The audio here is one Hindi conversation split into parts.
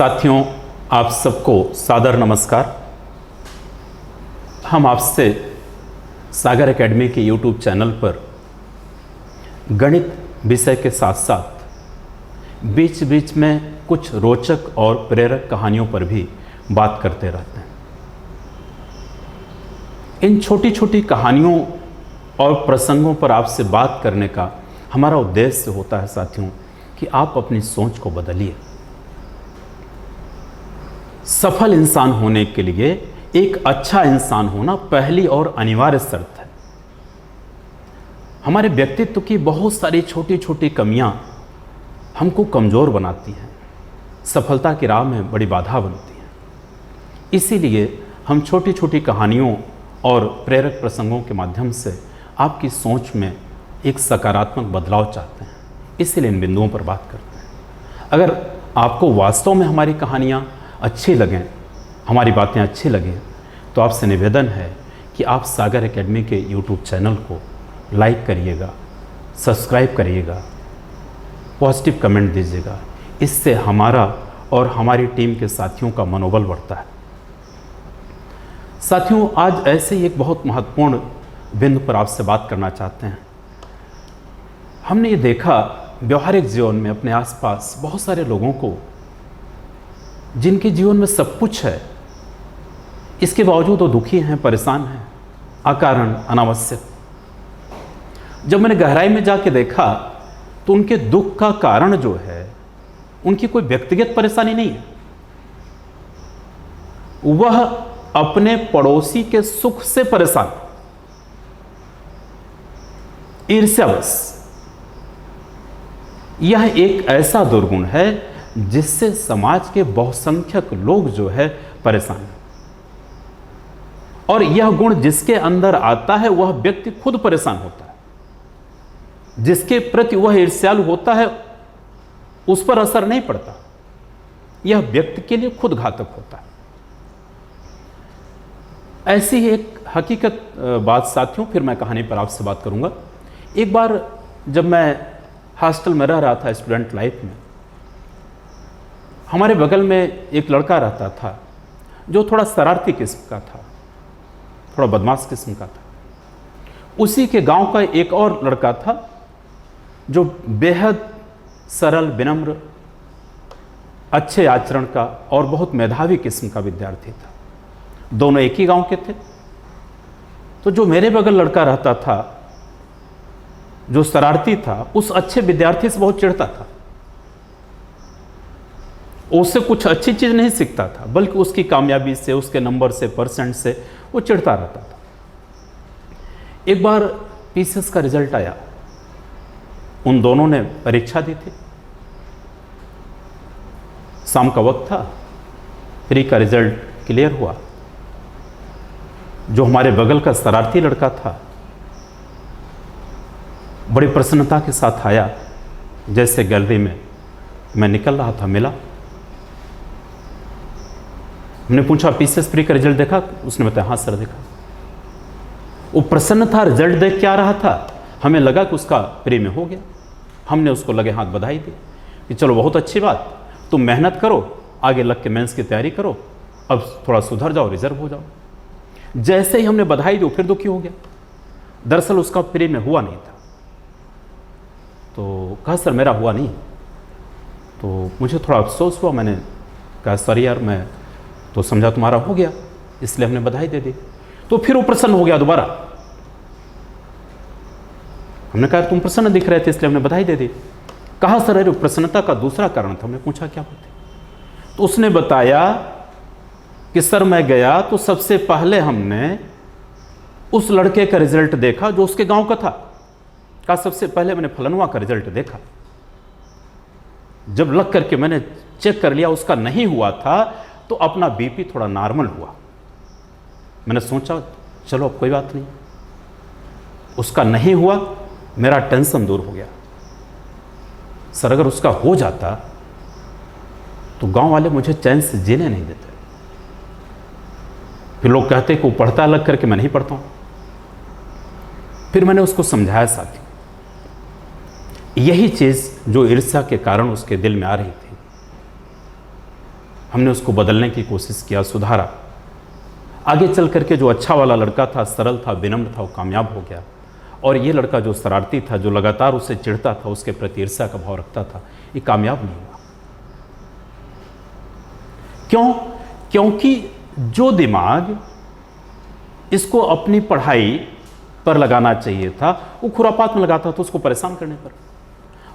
साथियों, आप सबको सादर नमस्कार। हम आपसे सागर एकेडमी के YouTube चैनल पर गणित विषय के साथ साथ बीच बीच में कुछ रोचक और प्रेरक कहानियों पर भी बात करते रहते हैं। इन छोटी छोटी कहानियों और प्रसंगों पर आपसे बात करने का हमारा उद्देश्य होता है साथियों कि आप अपनी सोच को बदलिए। सफल इंसान होने के लिए एक अच्छा इंसान होना पहली और अनिवार्य शर्त है। हमारे व्यक्तित्व की बहुत सारी छोटी छोटी कमियां हमको कमज़ोर बनाती हैं, सफलता की राह में बड़ी बाधा बनती हैं। इसीलिए हम छोटी छोटी कहानियों और प्रेरक प्रसंगों के माध्यम से आपकी सोच में एक सकारात्मक बदलाव चाहते हैं, इसीलिए इन बिंदुओं पर बात करते हैं। अगर आपको वास्तव में हमारी कहानियाँ अच्छी लगें, हमारी बातें अच्छी लगें, तो आपसे निवेदन है कि आप सागर एकेडमी के YouTube चैनल को लाइक करिएगा, सब्सक्राइब करिएगा, पॉजिटिव कमेंट दीजिएगा। इससे हमारा और हमारी टीम के साथियों का मनोबल बढ़ता है। साथियों, आज ऐसे ही एक बहुत महत्वपूर्ण बिंदु पर आपसे बात करना चाहते हैं। हमने ये देखा व्यवहारिक जीवन में अपने आसपास बहुत सारे लोगों को जिनके जीवन में सब कुछ है, इसके बावजूद वो दुखी हैं, परेशान हैं, अकारण, अनावश्यक। जब मैंने गहराई में जाके देखा तो उनके दुख का कारण जो है उनकी कोई व्यक्तिगत परेशानी नहीं है, वह अपने पड़ोसी के सुख से परेशान, ईर्ष्यावश। यह एक ऐसा दुर्गुण है जिससे समाज के बहुसंख्यक लोग जो है परेशान हैं। और यह गुण जिसके अंदर आता है वह व्यक्ति खुद परेशान होता है। जिसके प्रति वह ईर्ष्यालु होता है उस पर असर नहीं पड़ता, यह व्यक्ति के लिए खुद घातक होता है। ऐसी ही एक हकीकत बात साथियों, फिर मैं कहानी पर आपसे बात करूंगा। एक बार जब मैं हॉस्टल में रह रहा था स्टूडेंट लाइफ में, हमारे बगल में एक लड़का रहता था जो थोड़ा शरारती किस्म का था, थोड़ा बदमाश किस्म का था। उसी के गांव का एक और लड़का था जो बेहद सरल, विनम्र, अच्छे आचरण का और बहुत मेधावी किस्म का विद्यार्थी था। दोनों एक ही गांव के थे। तो जो मेरे बगल लड़का रहता था, जो शरारती था, उस अच्छे विद्यार्थी से बहुत चिढ़ता था। उससे कुछ अच्छी चीज नहीं सीखता था, बल्कि उसकी कामयाबी से, उसके नंबर से, परसेंट से वो चिढ़ता रहता था। एक बार पीसीएस का रिजल्ट आया, उन दोनों ने परीक्षा दी थी। शाम का वक्त था, प्री का रिजल्ट क्लियर हुआ। जो हमारे बगल का शरारती लड़का था बड़ी प्रसन्नता के साथ आया। जैसे गैलरी में मैं निकल रहा था, मिला। हमने पूछा पीसीएस प्री का रिजल्ट देखा? उसने बताया हाँ सर देखा। वो प्रसन्न था, रिजल्ट देख के आ रहा था। हमें लगा कि उसका प्री में हो गया। हमने उसको लगे हाथ बधाई दी कि चलो बहुत अच्छी बात, तुम मेहनत करो, आगे लग के मेंस की तैयारी करो, अब थोड़ा सुधर जाओ, रिजर्व हो जाओ। जैसे ही हमने बधाई दी फिर दुखी हो गया। दरअसल उसका प्री में हुआ नहीं था। तो कहा सर मेरा हुआ नहीं। तो मुझे थोड़ा अफसोस हुआ। मैंने कहा सॉरी यार, मैं तो समझा तुम्हारा हो गया, इसलिए हमने बधाई दे दी। तो फिर वो प्रसन्न हो गया दोबारा। हमने कहा तुम प्रसन्न दिख रहे थे इसलिए हमने बधाई दे दी। कहा सर अरे प्रसन्नता का दूसरा कारण था। हमने पूछा क्या बात है? तो उसने बताया कि सर मैं गया तो सबसे पहले हमने उस लड़के का रिजल्ट देखा जो उसके गांव का था। कहा सबसे पहले मैंने फलनवा का रिजल्ट देखा। जब लग करके मैंने चेक कर लिया उसका नहीं हुआ था, तो अपना बीपी थोड़ा नॉर्मल हुआ। मैंने सोचा चलो अब कोई बात नहीं, उसका नहीं हुआ, मेरा टेंशन दूर हो गया। सर अगर उसका हो जाता तो गांव वाले मुझे चैन से जीने नहीं देते। फिर लोग कहते कि वो पढ़ता लग करके मैं नहीं पढ़ता हूं। फिर मैंने उसको समझाया साथी, यही चीज जो ईर्ष्या के कारण उसके दिल में आ रही थी, हमने उसको बदलने की कोशिश किया, सुधारा। आगे चल करके जो अच्छा वाला लड़का था, सरल था, विनम्र था, वो कामयाब हो गया। और ये लड़का जो शरारती था, जो लगातार उससे चिढ़ता था, उसके प्रति ईर्ष्या का भाव रखता था, ये कामयाब नहीं हुआ। क्यों? क्योंकि जो दिमाग इसको अपनी पढ़ाई पर लगाना चाहिए था, वो खुरापात में लगाता था, उसको परेशान करने पर।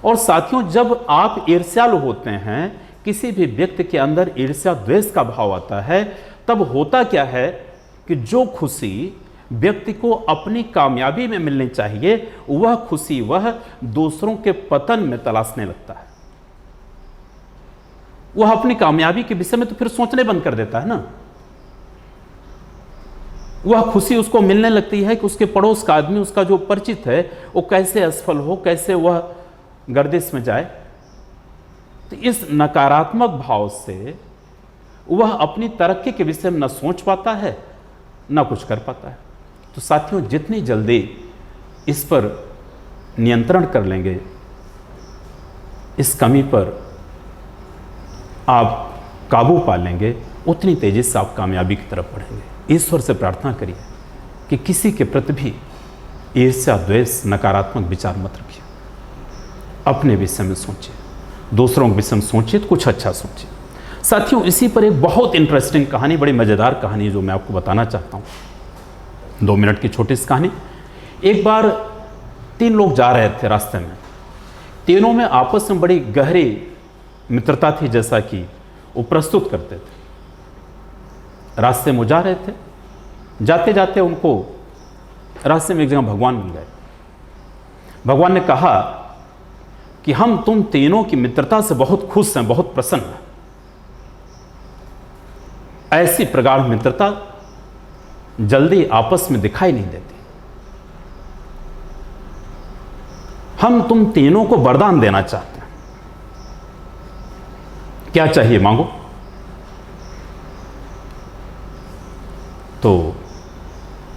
और साथियों, जब आप ईर्ष्यालु होते हैं, किसी भी व्यक्ति के अंदर ईर्ष्या द्वेष का भाव आता है, तब होता क्या है कि जो खुशी व्यक्ति को अपनी कामयाबी में मिलनी चाहिए, वह खुशी वह दूसरों के पतन में तलाशने लगता है। वह अपनी कामयाबी के विषय में तो फिर सोचने बंद कर देता है ना। वह खुशी उसको मिलने लगती है कि उसके पड़ोस का आदमी, उसका जो परिचित है, वो कैसे असफल हो, कैसे वह गर्दिश में जाए। तो इस नकारात्मक भाव से वह अपनी तरक्की के विषय में न सोच पाता है, न कुछ कर पाता है। तो साथियों, जितनी जल्दी इस पर नियंत्रण कर लेंगे, इस कमी पर आप काबू पा लेंगे, उतनी तेजी से आप कामयाबी की तरफ बढ़ेंगे। ईश्वर से प्रार्थना करिए कि किसी के प्रति भी ईर्ष्या, द्वेष, नकारात्मक विचार मत रखिए। अपने विषय में सोचिए, दूसरों के विषय में सोचिए, तो कुछ अच्छा सोचिए। साथियों, इसी पर एक बहुत इंटरेस्टिंग कहानी, बड़ी मज़ेदार कहानी है जो मैं आपको बताना चाहता हूँ। 2 मिनट की छोटी सी कहानी। एक बार 3 लोग जा रहे थे रास्ते में। तीनों में आपस में बड़ी गहरी मित्रता थी, जैसा कि वो प्रस्तुत करते थे। रास्ते में जा रहे थे, जाते जाते उनको रास्ते में एक जगह भगवान मिल गए। भगवान ने कहा कि हम तुम तीनों की मित्रता से बहुत खुश हैं, बहुत प्रसन्न हैं। ऐसी प्रगाढ़ मित्रता जल्दी आपस में दिखाई नहीं देती। हम तुम तीनों को वरदान देना चाहते हैं, क्या चाहिए मांगो। तो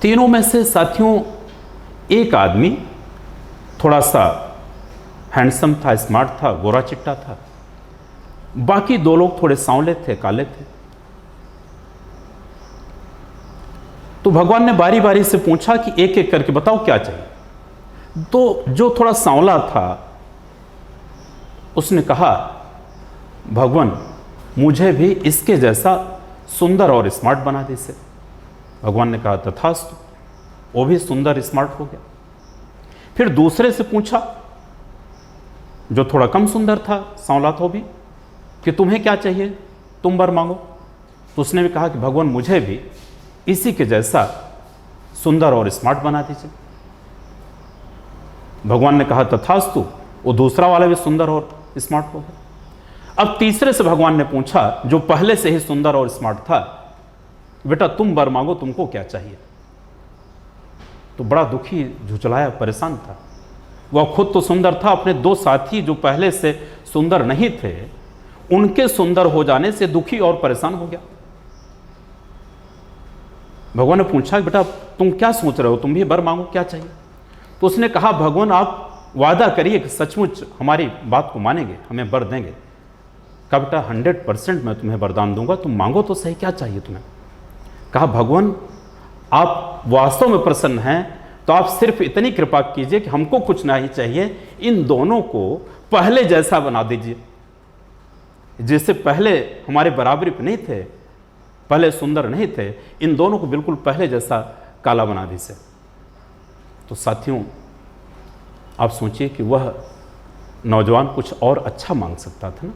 तीनों में से साथियों, एक आदमी थोड़ा सा हैंडसम था, स्मार्ट था, गोरा चिट्टा था। बाकी 2 लोग थोड़े सांवले थे, काले थे। तो भगवान ने बारी बारी से पूछा कि एक एक करके बताओ क्या चाहिए। तो जो थोड़ा सांवला था, उसने कहा, भगवान मुझे भी इसके जैसा सुंदर और स्मार्ट बना दीजिए। भगवान ने कहा तथास्तु। वो भी सुंदर स्मार्ट हो गया। फिर दूसरे से पूछा, जो थोड़ा कम सुंदर था, सांवला था भी, कि तुम्हें क्या चाहिए, तुम वर मांगो। तो उसने भी कहा कि भगवान मुझे भी इसी के जैसा सुंदर और स्मार्ट बना दीजिए। भगवान ने कहा तथास्तु। वो दूसरा वाला भी सुंदर और स्मार्ट हो गया। अब तीसरे से भगवान ने पूछा, जो पहले से ही सुंदर और स्मार्ट था, बेटा तुम वर मांगो, तुमको क्या चाहिए। तो बड़ा दुखी, झुंझलाया, परेशान था। वह खुद तो सुंदर था, अपने 2 साथी जो पहले से सुंदर नहीं थे, उनके सुंदर हो जाने से दुखी और परेशान हो गया। भगवान ने पूछा, बेटा तुम क्या सोच रहे हो, तुम भी वर मांगो, क्या चाहिए। तो उसने कहा, भगवान आप वादा करिए कि सचमुच हमारी बात को मानेंगे, हमें वर देंगे। कहा, बेटा 100% मैं तुम्हें वरदान दूंगा, तुम मांगो तो सही, क्या चाहिए तुम्हें। कहा, भगवान आप वास्तव में प्रसन्न हैं तो आप सिर्फ इतनी कृपा कीजिए कि हमको कुछ नहीं चाहिए, इन दोनों को पहले जैसा बना दीजिए, जैसे पहले हमारे बराबरी पे नहीं थे, पहले सुंदर नहीं थे, इन दोनों को बिल्कुल पहले जैसा काला बना दीजिए। तो साथियों, आप सोचिए कि वह नौजवान कुछ और अच्छा मांग सकता था ना,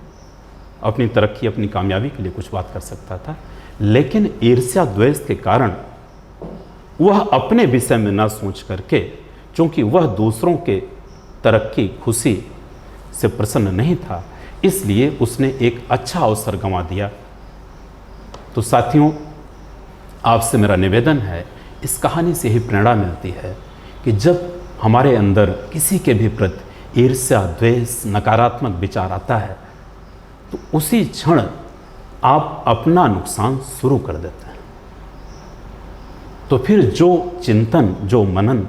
अपनी तरक्की, अपनी कामयाबी के लिए कुछ बात कर सकता था, लेकिन ईर्ष्या द्वेष के कारण वह अपने विषय में ना सोच करके, क्योंकि वह दूसरों के तरक्की, खुशी से प्रसन्न नहीं था, इसलिए उसने एक अच्छा अवसर गंवा दिया। तो साथियों, आपसे मेरा निवेदन है, इस कहानी से ही प्रेरणा मिलती है कि जब हमारे अंदर किसी के भी प्रति ईर्ष्या, द्वेष, नकारात्मक विचार आता है, तो उसी क्षण आप अपना नुकसान शुरू कर देते हैं। तो फिर जो चिंतन, जो मनन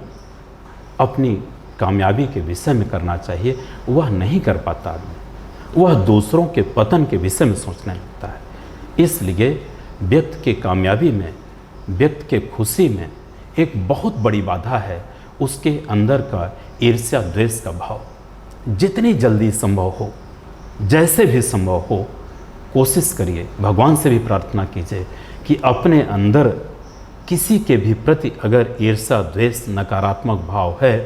अपनी कामयाबी के विषय में करना चाहिए, वह नहीं कर पाता आदमी। वह दूसरों के पतन के विषय में सोचने लगता है। इसलिए व्यक्ति की कामयाबी में, व्यक्ति के खुशी में एक बहुत बड़ी बाधा है उसके अंदर का ईर्ष्या द्वेष का भाव। जितनी जल्दी संभव हो, जैसे भी संभव हो, कोशिश करिए, भगवान से भी प्रार्थना कीजिए कि अपने अंदर किसी के भी प्रति अगर ईर्ष्या द्वेष नकारात्मक भाव है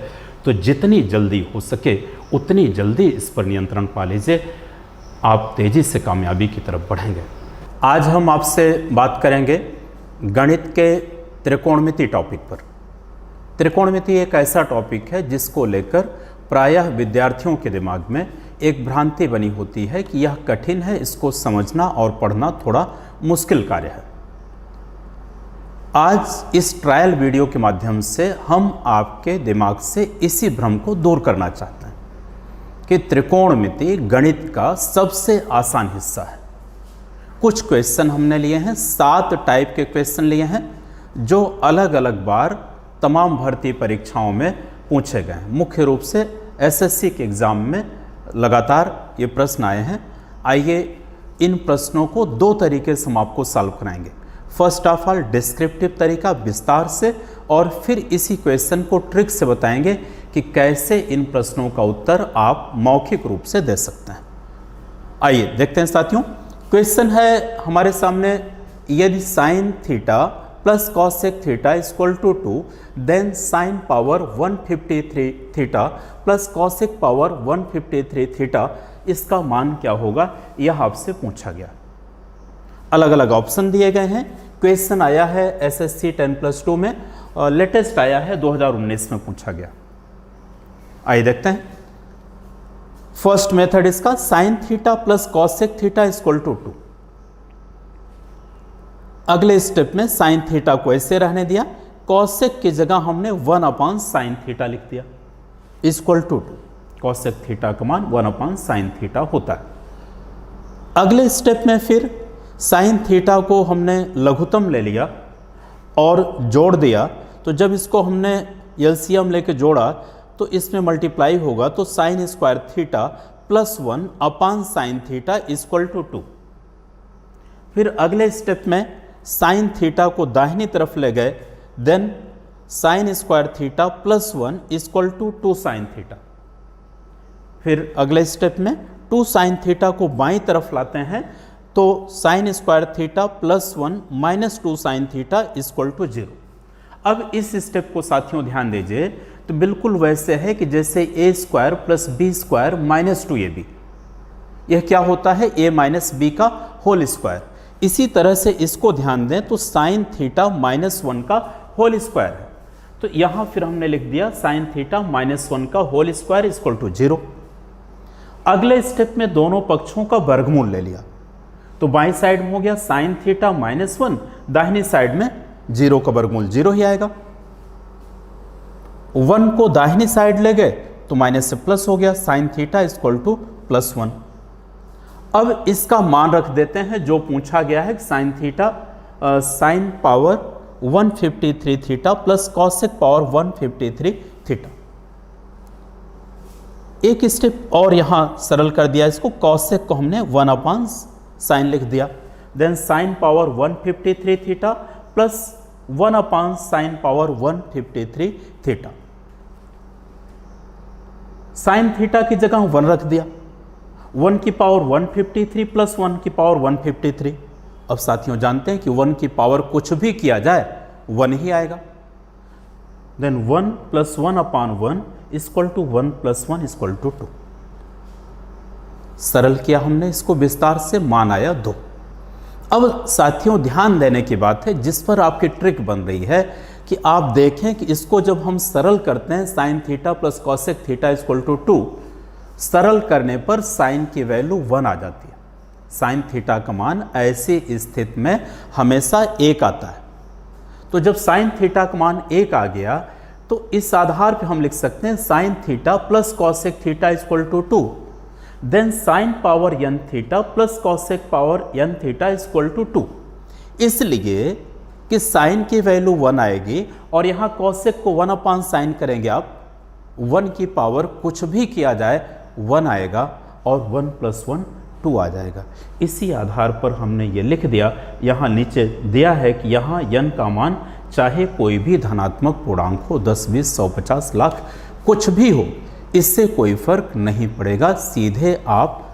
तो जितनी जल्दी हो सके उतनी जल्दी इस पर नियंत्रण पा लीजिए, आप तेज़ी से कामयाबी की तरफ बढ़ेंगे। आज हम आपसे बात करेंगे गणित के त्रिकोणमिति टॉपिक पर। त्रिकोणमिति एक ऐसा टॉपिक है जिसको लेकर प्रायः विद्यार्थियों के दिमाग में एक भ्रांति बनी होती है कि यह कठिन है, इसको समझना और पढ़ना थोड़ा मुश्किल कार्य है। आज इस ट्रायल वीडियो के माध्यम से हम आपके दिमाग से इसी भ्रम को दूर करना चाहते हैं कि त्रिकोणमिति गणित का सबसे आसान हिस्सा है। कुछ क्वेश्चन हमने लिए हैं, 7 टाइप के क्वेश्चन लिए हैं जो अलग अलग बार तमाम भर्ती परीक्षाओं में पूछे गए हैं। मुख्य रूप से एसएससी के एग्ज़ाम में लगातार ये प्रश्न आए हैं। आइए इन प्रश्नों को 2 तरीके से हम आपको सॉल्व कराएंगे। फर्स्ट ऑफ ऑल डिस्क्रिप्टिव तरीका विस्तार से, और फिर इसी क्वेश्चन को ट्रिक से बताएंगे कि कैसे इन प्रश्नों का उत्तर आप मौखिक रूप से दे सकते हैं। आइए देखते हैं साथियों। क्वेश्चन है हमारे सामने, यदि sine theta plus cosec theta equal to 2, then sine power 153 theta plus cosec power 153 theta, इसका मान क्या होगा, यह आपसे पूछा गया। अलग अलग ऑप्शन दिए गए हैं। क्वेश्चन आया है एसएससी 10+2 में, और लेटेस्ट आया है 2019 में पूछा गया। आइए देखते हैं। फर्स्ट मेथड इसका, sine theta plus cosec theta equal to 2। अगले स्टेप में साइन थीटा को ऐसे रहने दिया, कॉसेक की जगह हमने 1/sin थीटा लिख दिया इक्वल टू 2। कॉसेक थीटा का मान 1/sin थीटा होता है। अगले स्टेप में फिर साइन थीटा को हमने लघुत्तम ले लिया और जोड़ दिया, तो जब इसको हमने एलसीएम लेके जोड़ा तो इसमें मल्टीप्लाई होगा, तो sine square theta plus 1/sin theta equal to 2। फिर अगले स्टेप में साइन थीटा को दाहिनी तरफ ले गए, then sine square theta plus 1 equal to 2sin theta. फिर अगले स्टेप में 2sin थीटा को बाईं तरफ लाते हैं, तो sine square theta plus 1 minus 2sin theta equal to 0। अब इस स्टेप को साथियों ध्यान दीजिए, तो बिल्कुल वैसे है कि जैसे a square plus B square minus 2ab, यह क्या होता है, a माइनस बी का होल स्क्वायर। इसी तरह से इसको ध्यान दें तो साइन थीटा माइनस 1 का होल स्क्वायर है, तो यहाँ फिर हमने लिख दिया साइन थीटा माइनस 1 का होल स्क्वायर इक्वल टू 0। अगले स्टेप में दोनों पक्षों का वर्गमूल ले लिया, तो बाईं साइड में हो गया साइन थीटा माइनस 1, दाहिनी साइड में 0 का वर्गमूल 0 ही आएगा। 1 को दाहिनी साइड ले गए तो माइनस से प्लस हो गया, sine theta equal two plus 1। अब इसका मान रख देते हैं जो पूछा गया है, sine theta sine power 153 theta plus cosec power 153 theta. एक स्टेप और यहां सरल कर दिया इसको, कॉसेक को हमने 1/sin लिख दिया, then sine power 153 theta plus 1/sin power 153 theta. Sine theta की जगह 1 रख दिया, 1 की पावर 153 प्लस 1 की पावर 153। अब साथियों जानते हैं कि 1 की पावर कुछ भी किया जाए 1 ही आएगा, then 1 plus 1/1 equal to 1 plus 1 equal to 2। सरल किया हमने इसको विस्तार से, मान आया 2। अब साथियों ध्यान देने की बात है, जिस पर आपकी ट्रिक बन रही है कि आप देखें कि इसको जब हम सरल करते हैं sine theta plus cosec theta equal to 2, सरल करने पर साइन की वैल्यू 1 आ जाती है। साइन थीटा का मान ऐसी स्थिति में हमेशा 1 आता है। तो जब साइन थीटा का मान 1 आ गया तो इस आधार पर हम लिख सकते हैं sine theta plus cosec theta equal to 2, then sine power n theta plus cosec power n theta equal to 2। इसलिए कि साइन की वैल्यू 1 आएगी और यहाँ कॉसेक को 1/sin करेंगे आप, 1 की पावर कुछ भी किया जाए 1 आएगा और 1 प्लस 1 2 आ जाएगा। इसी आधार पर हमने ये लिख दिया, यहाँ नीचे दिया है कि यहाँ n का मान चाहे कोई भी धनात्मक पूर्णांक हो, 10, 20, 100, 50, लाख, कुछ भी हो, इससे कोई फर्क नहीं पड़ेगा, सीधे आप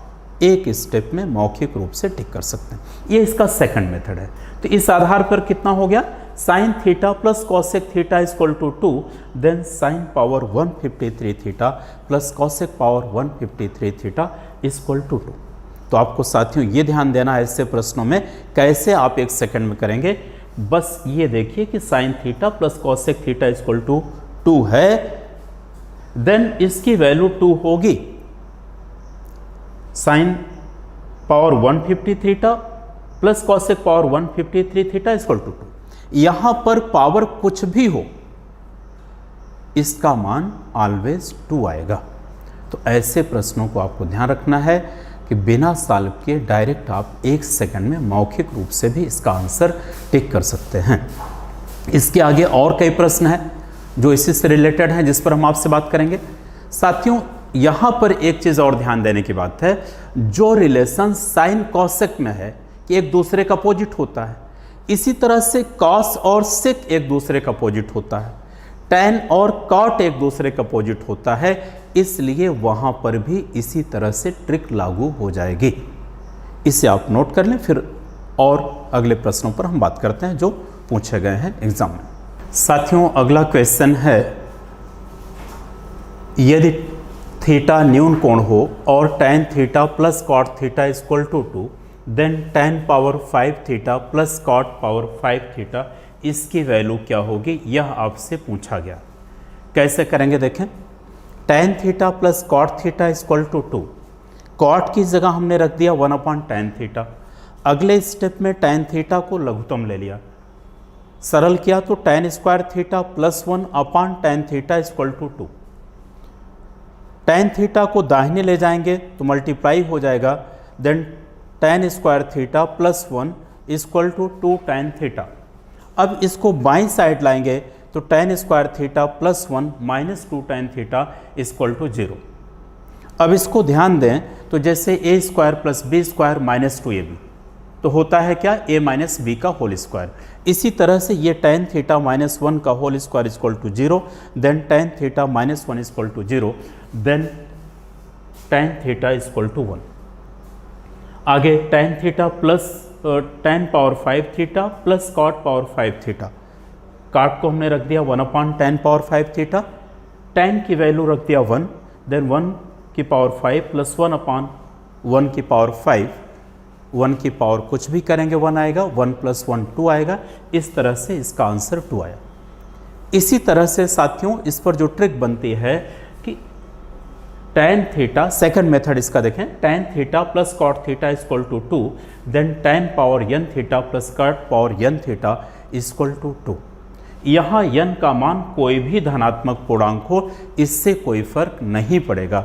एक स्टेप में मौखिक रूप से टिक कर सकते हैं। ये इसका सेकंड मेथड है। तो इस आधार पर कितना हो गया, sine theta plus cosec theta equal to 2, then sine power 153 theta plus cosec power 153 theta equal to 2। तो आपको साथियों ये ध्यान देना है ऐसे प्रश्नों में कैसे आप एक सेकंड में करेंगे। बस ये देखिए कि sine theta plus cosec theta equal to 2 है, देन इसकी वैल्यू 2 होगी sine power 150 theta plus cosec power 153 theta equal to 2। यहां पर पावर कुछ भी हो, इसका मान ऑलवेज 2 आएगा। तो ऐसे प्रश्नों को आपको ध्यान रखना है कि बिना सॉल्व किए डायरेक्ट आप एक सेकंड में मौखिक रूप से भी इसका आंसर टिक कर सकते हैं। इसके आगे और कई प्रश्न हैं जो इसी से रिलेटेड हैं, जिस पर हम आपसे बात करेंगे। साथियों यहाँ पर एक चीज़ और ध्यान देने की बात है, जो रिलेशन साइन कॉसेक में है कि एक दूसरे का अपोजिट होता है, इसी तरह से कॉस और सेक एक दूसरे का अपोजिट होता है, टैन और कॉट एक दूसरे का अपोजिट होता है, इसलिए वहाँ पर भी इसी तरह से ट्रिक लागू हो जाएगी। इसे आप नोट कर लें, फिर और अगले प्रश्नों पर हम बात करते हैं जो पूछे गए हैं एग्जाम में। साथियों अगला क्वेश्चन है, यदि थीटा न्यून कोण हो और tan theta plus cot theta equal to 2, then tan power 5 theta plus cot power 5 theta, इसकी वैल्यू क्या होगी, यह आपसे पूछा गया। कैसे करेंगे देखें, tan theta plus cot theta equal to 2, cot की जगह हमने रख दिया 1/tan थीटा। अगले स्टेप में tan थीटा को लघुत्तम ले लिया, सरल किया तो tan square theta plus 1/tan theta equal to 2। tan theta को दाहिने ले जाएंगे तो मल्टीप्लाई हो जाएगा, then tan square theta plus 1 equal to 2 tan theta. अब इसको बाईं साइड लाएंगे तो tan square theta plus 1 minus 2 tan theta equal to 0। अब इसको ध्यान दें तो जैसे a square plus B square minus 2ab, तो होता है क्या, a माइनस बी का होल स्क्वायर। इसी तरह से ये tan थीटा माइनस 1 का whole square equal to 0, then tan theta minus 1 equal to 0, then tan theta equal to 1। आगे tan theta plus tan power 5 theta plus cot power 5 theta, cot को हमने रख दिया 1/tan पावर 5 थीटा, tan की वैल्यू रख दिया 1, देन 1 की पावर 5 प्लस 1/1 की पावर 5, 1 की पावर कुछ भी करेंगे 1 आएगा, 1 प्लस 1 2 आएगा। इस तरह से इसका आंसर 2 आया। इसी तरह से साथियों इस पर जो ट्रिक बनती है कि tan थीटा, सेकंड मेथड इसका देखें, tan theta plus cot theta equal to 2, then tan power n theta plus cot power n theta equal to 2। यहाँ n का मान कोई भी धनात्मक पूर्णांक हो, इससे कोई फर्क नहीं पड़ेगा,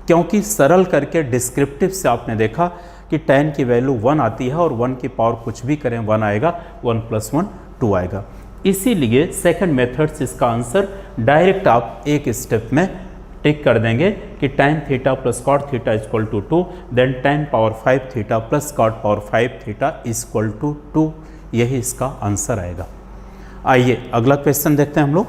क्योंकि सरल करके डिस्क्रिप्टिव से आपने देखा कि tan की वैल्यू 1 आती है और 1 की पावर कुछ भी करें 1 आएगा, 1 प्लस 1 2 आएगा। इसीलिए सेकंड मेथड से इसका आंसर डायरेक्ट आप एक स्टेप में टिक कर देंगे कि tan theta plus cot theta equal to 2, then tan power 5 theta plus cot power 5 theta equal to 2, यही इसका आंसर आएगा। आइए अगला क्वेश्चन देखते हैं हम लोग।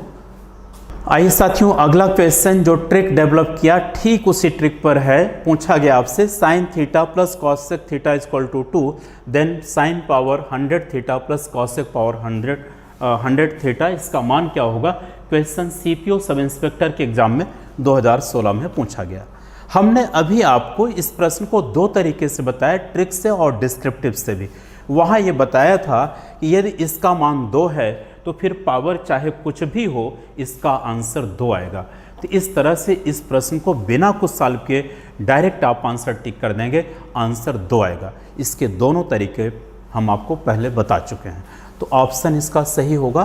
आइए साथियों अगला क्वेश्चन जो ट्रिक डेवलप किया ठीक उसी ट्रिक पर है। पूछा गया आपसे sine theta plus cosec theta equal to 2, then sine power 100 theta plus cosec power 100 theta, इसका मान क्या होगा। क्वेश्चन सीपीओ सब इंस्पेक्टर के एग्जाम में 2016 में पूछा गया। हमने अभी आपको इस प्रश्न को दो तरीके से बताया, ट्रिक से और डिस्क्रिप्टिव से भी। वहाँ ये बताया था कि यदि इसका मान 2 है तो फिर पावर चाहे कुछ भी हो इसका आंसर 2 आएगा। तो इस तरह से इस प्रश्न को बिना कुछ सॉल्व किए डायरेक्ट आप आंसर टिक कर देंगे, आंसर 2 आएगा। इसके दोनों तरीके हम आपको पहले बता चुके हैं। तो ऑप्शन इसका सही होगा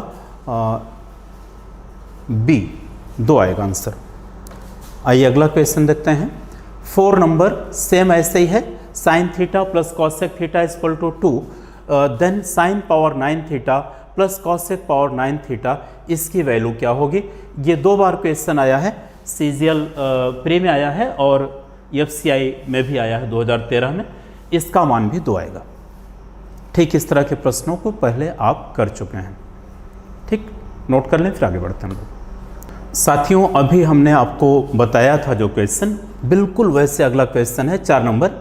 बी, 2 आएगा आंसर। आइए अगला क्वेश्चन देखते हैं। 4 नंबर सेम ऐसे ही है, sine theta plus cosec theta equal to 2, then sine power 9 theta plus cosec power 9 theta, इसकी वैल्यू क्या होगी। ये 2 बार क्वेश्चन आया है, CGL प्री में आया है और FCI में भी आया है 2013 में। इसका मान भी 2 आएगा। ठीक इस तरह के प्रश्नों को पहले आप कर चुके हैं। ठीक, नोट कर लें, फिर आगे बढ़ते हैं हम लोग। साथियों, अभी हमने आपको बताया था जो क्वेश्चन, बिल्कुल वैसे अगला क्वेश्चन है 4 number.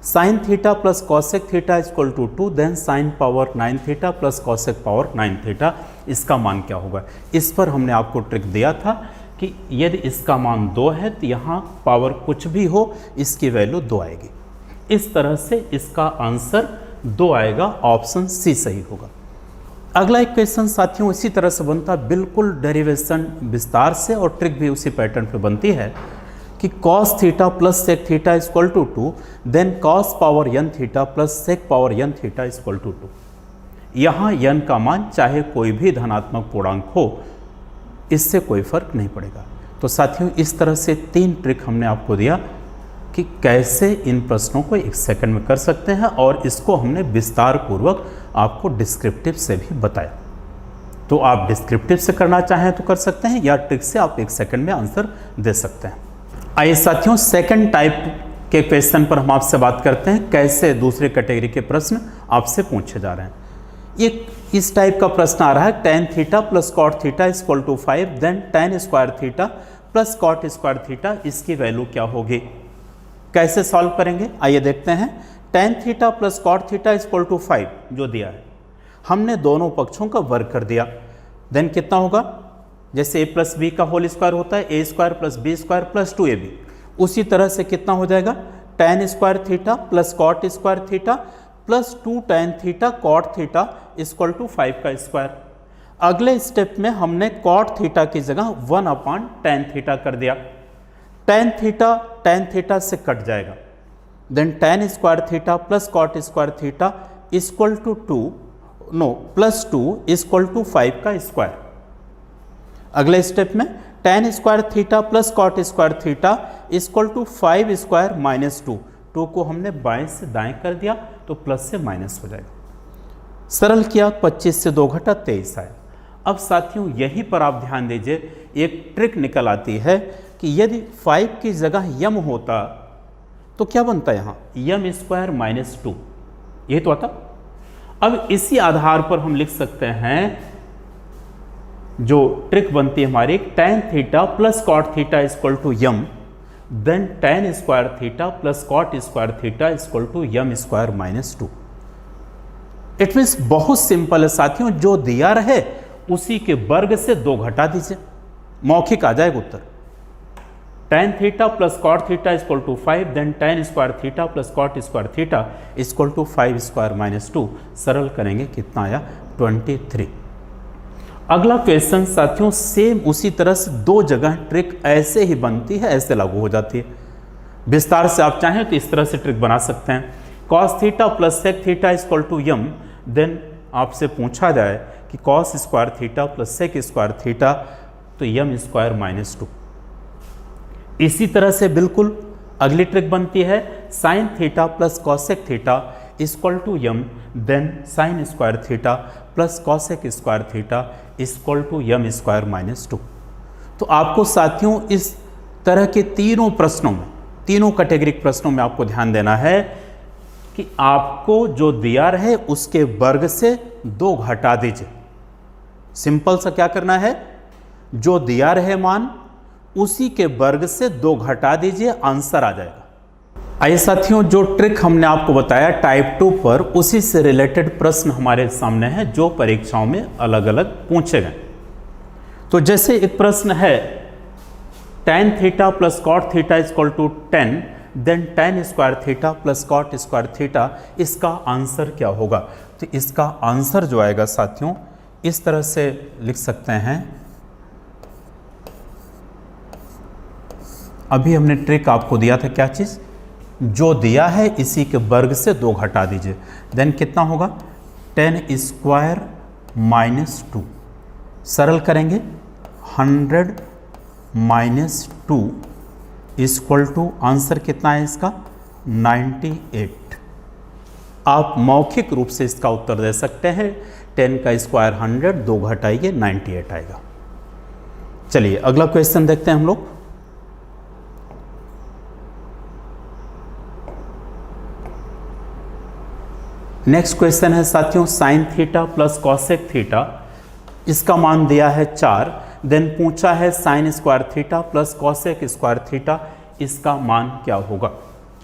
Sine theta plus cosec theta equal to 2, then sine power 9 theta plus cosec power 9 theta, इसका मान क्या होगा। इस पर हमने आपको ट्रिक दिया था कि यदि इसका मान 2 है तो यहाँ पावर कुछ भी हो इसकी वैल्यू 2 आएगी। इस तरह से इसका आंसर 2 आएगा, ऑप्शन सी सही होगा। अगला एक क्वेश्चन साथियों इसी तरह से बनता, बिल्कुल डेरिवेशन विस्तार से और ट्रिक भी उसी पैटर्न पे बनती है कि cos theta plus sec theta equal to 2, then cos power n theta plus sec power n theta equal to 2। यहाँ n का मान चाहे कोई भी धनात्मक पूर्णांक हो, इससे कोई फर्क नहीं पड़ेगा। तो साथियों इस तरह से 3 ट्रिक हमने आपको दिया कि कैसे इन प्रश्नों को 1 सेकंड में कर सकते हैं, और इसको हमने विस्तार पूर्वक आपको डिस्क्रिप्टिव से भी बताया। तो आप डिस्क्रिप्टिव से करना चाहें तो कर सकते हैं, या ट्रिक से आप 1 सेकंड में आंसर दे सकते हैं। आइए साथियों, सेकंड टाइप के क्वेश्चन पर हम आपसे बात करते हैं, कैसे दूसरे कैटेगरी के प्रश्न आपसे पूछे जा रहे हैं। एक इस टाइप का प्रश्न आ रहा है, tan theta plus cot theta equal to 5, then tan square theta plus cot square theta, इसकी वैल्यू क्या होगी। कैसे सॉल्व करेंगे, आइए देखते हैं। tan theta plus cot theta equal to 5 जो दिया है, हमने दोनों पक्षों का वर्ग कर दिया, देन कितना होगा, जैसे a प्लस बी का होल स्क्वायर होता है, a square plus B square plus 2ab, उसी तरह से कितना हो जाएगा, tan square theta plus cot square theta plus 2 tan theta cot theta equal to 5 का स्क्वायर। अगले स्टेप में हमने कॉट थीटा की जगह 1/tan थीटा कर दिया। tan थीटा से कट जाएगा, then tan square theta plus cot square theta equal to 2 plus 2 equal to 5 का स्क्वायर। अगले स्टेप में tan square theta plus cot square theta equal to 5 square minus 2 को हमने बाएं से दाएं कर दिया तो प्लस से माइनस हो जाएगा। सरल किया, 25 से 2 घटा 23 आया। अब साथियों यहीं पर आप ध्यान दीजिए, एक ट्रिक निकल आती है कि यदि 5 की जगह यम होता तो क्या बनता है, यहाँ यम स्क्वायर माइनस 2, यही तो आता। अब इसी आधार पर हम लिख सकते हैं, जो ट्रिक बनती है हमारी, tan theta plus cot theta equal to m, then tan square theta plus cot square theta equal to m square minus 2। It means बहुत सिंपल है साथियों, जो दिया रहे उसी के वर्ग से 2 घटा दीजिए, मौखिक आ जाएगा उत्तर। tan theta plus cot theta equal to 5, then tan square theta plus cot square theta equal to 5 square minus 2। सरल करेंगे, कितना आया, 23। अगला क्वेश्चन साथियों सेम उसी तरह से 2 जगह ट्रिक ऐसे ही बनती है, ऐसे लागू हो जाती है। विस्तार से आप चाहें तो इस तरह से ट्रिक बना सकते हैं, cos theta plus sec theta equal to m, then आपसे पूछा जाए कि cos square theta plus sec square theta, तो यम स्क्वायर माइनस 2। इसी तरह से बिल्कुल अगली ट्रिक बनती है, sine theta plus cosec theta equal to m, then sine square theta plus cosec square theta equal to m square minus 2। तो आपको साथियों इस तरह के तीनों प्रश्नों में, तीनों कैटेगरिक प्रश्नों में आपको ध्यान देना है कि आपको जो दिया रहे उसके वर्ग से 2 घटा दीजिए। सिंपल सा क्या करना है, जो दिया रहे मान उसी के वर्ग से 2 घटा दीजिए, आंसर आ जाएगा। आइए साथियों, जो ट्रिक हमने आपको बताया टाइप 2 पर, उसी से रिलेटेड प्रश्न हमारे सामने हैं जो परीक्षाओं में अलग अलग पूछे गए। तो जैसे एक प्रश्न है, tan theta plus cot theta equal to 10, then tan square theta plus cot square theta, इसका आंसर क्या होगा। तो इसका आंसर जो आएगा साथियों इस तरह से लिख सकते हैं। अभी हमने ट्रिक आपको दिया था, क्या चीज़, जो दिया है इसी के वर्ग से 2 घटा दीजिए, देन कितना होगा, tan स्क्वायर माइनस 2। सरल करेंगे, 100 माइनस 2 इक्वल टू, आंसर कितना है इसका, 98। आप मौखिक रूप से इसका उत्तर दे सकते हैं, 10 का स्क्वायर 100, 2 घटाइए 98 आएगा। चलिए अगला क्वेश्चन देखते हैं हम लोग। नेक्स्ट क्वेश्चन है साथियों sign theta plus cosec theta, इसका मान दिया है 4। देन पूछा है sign square theta plus cosec square theta, इसका मान क्या होगा।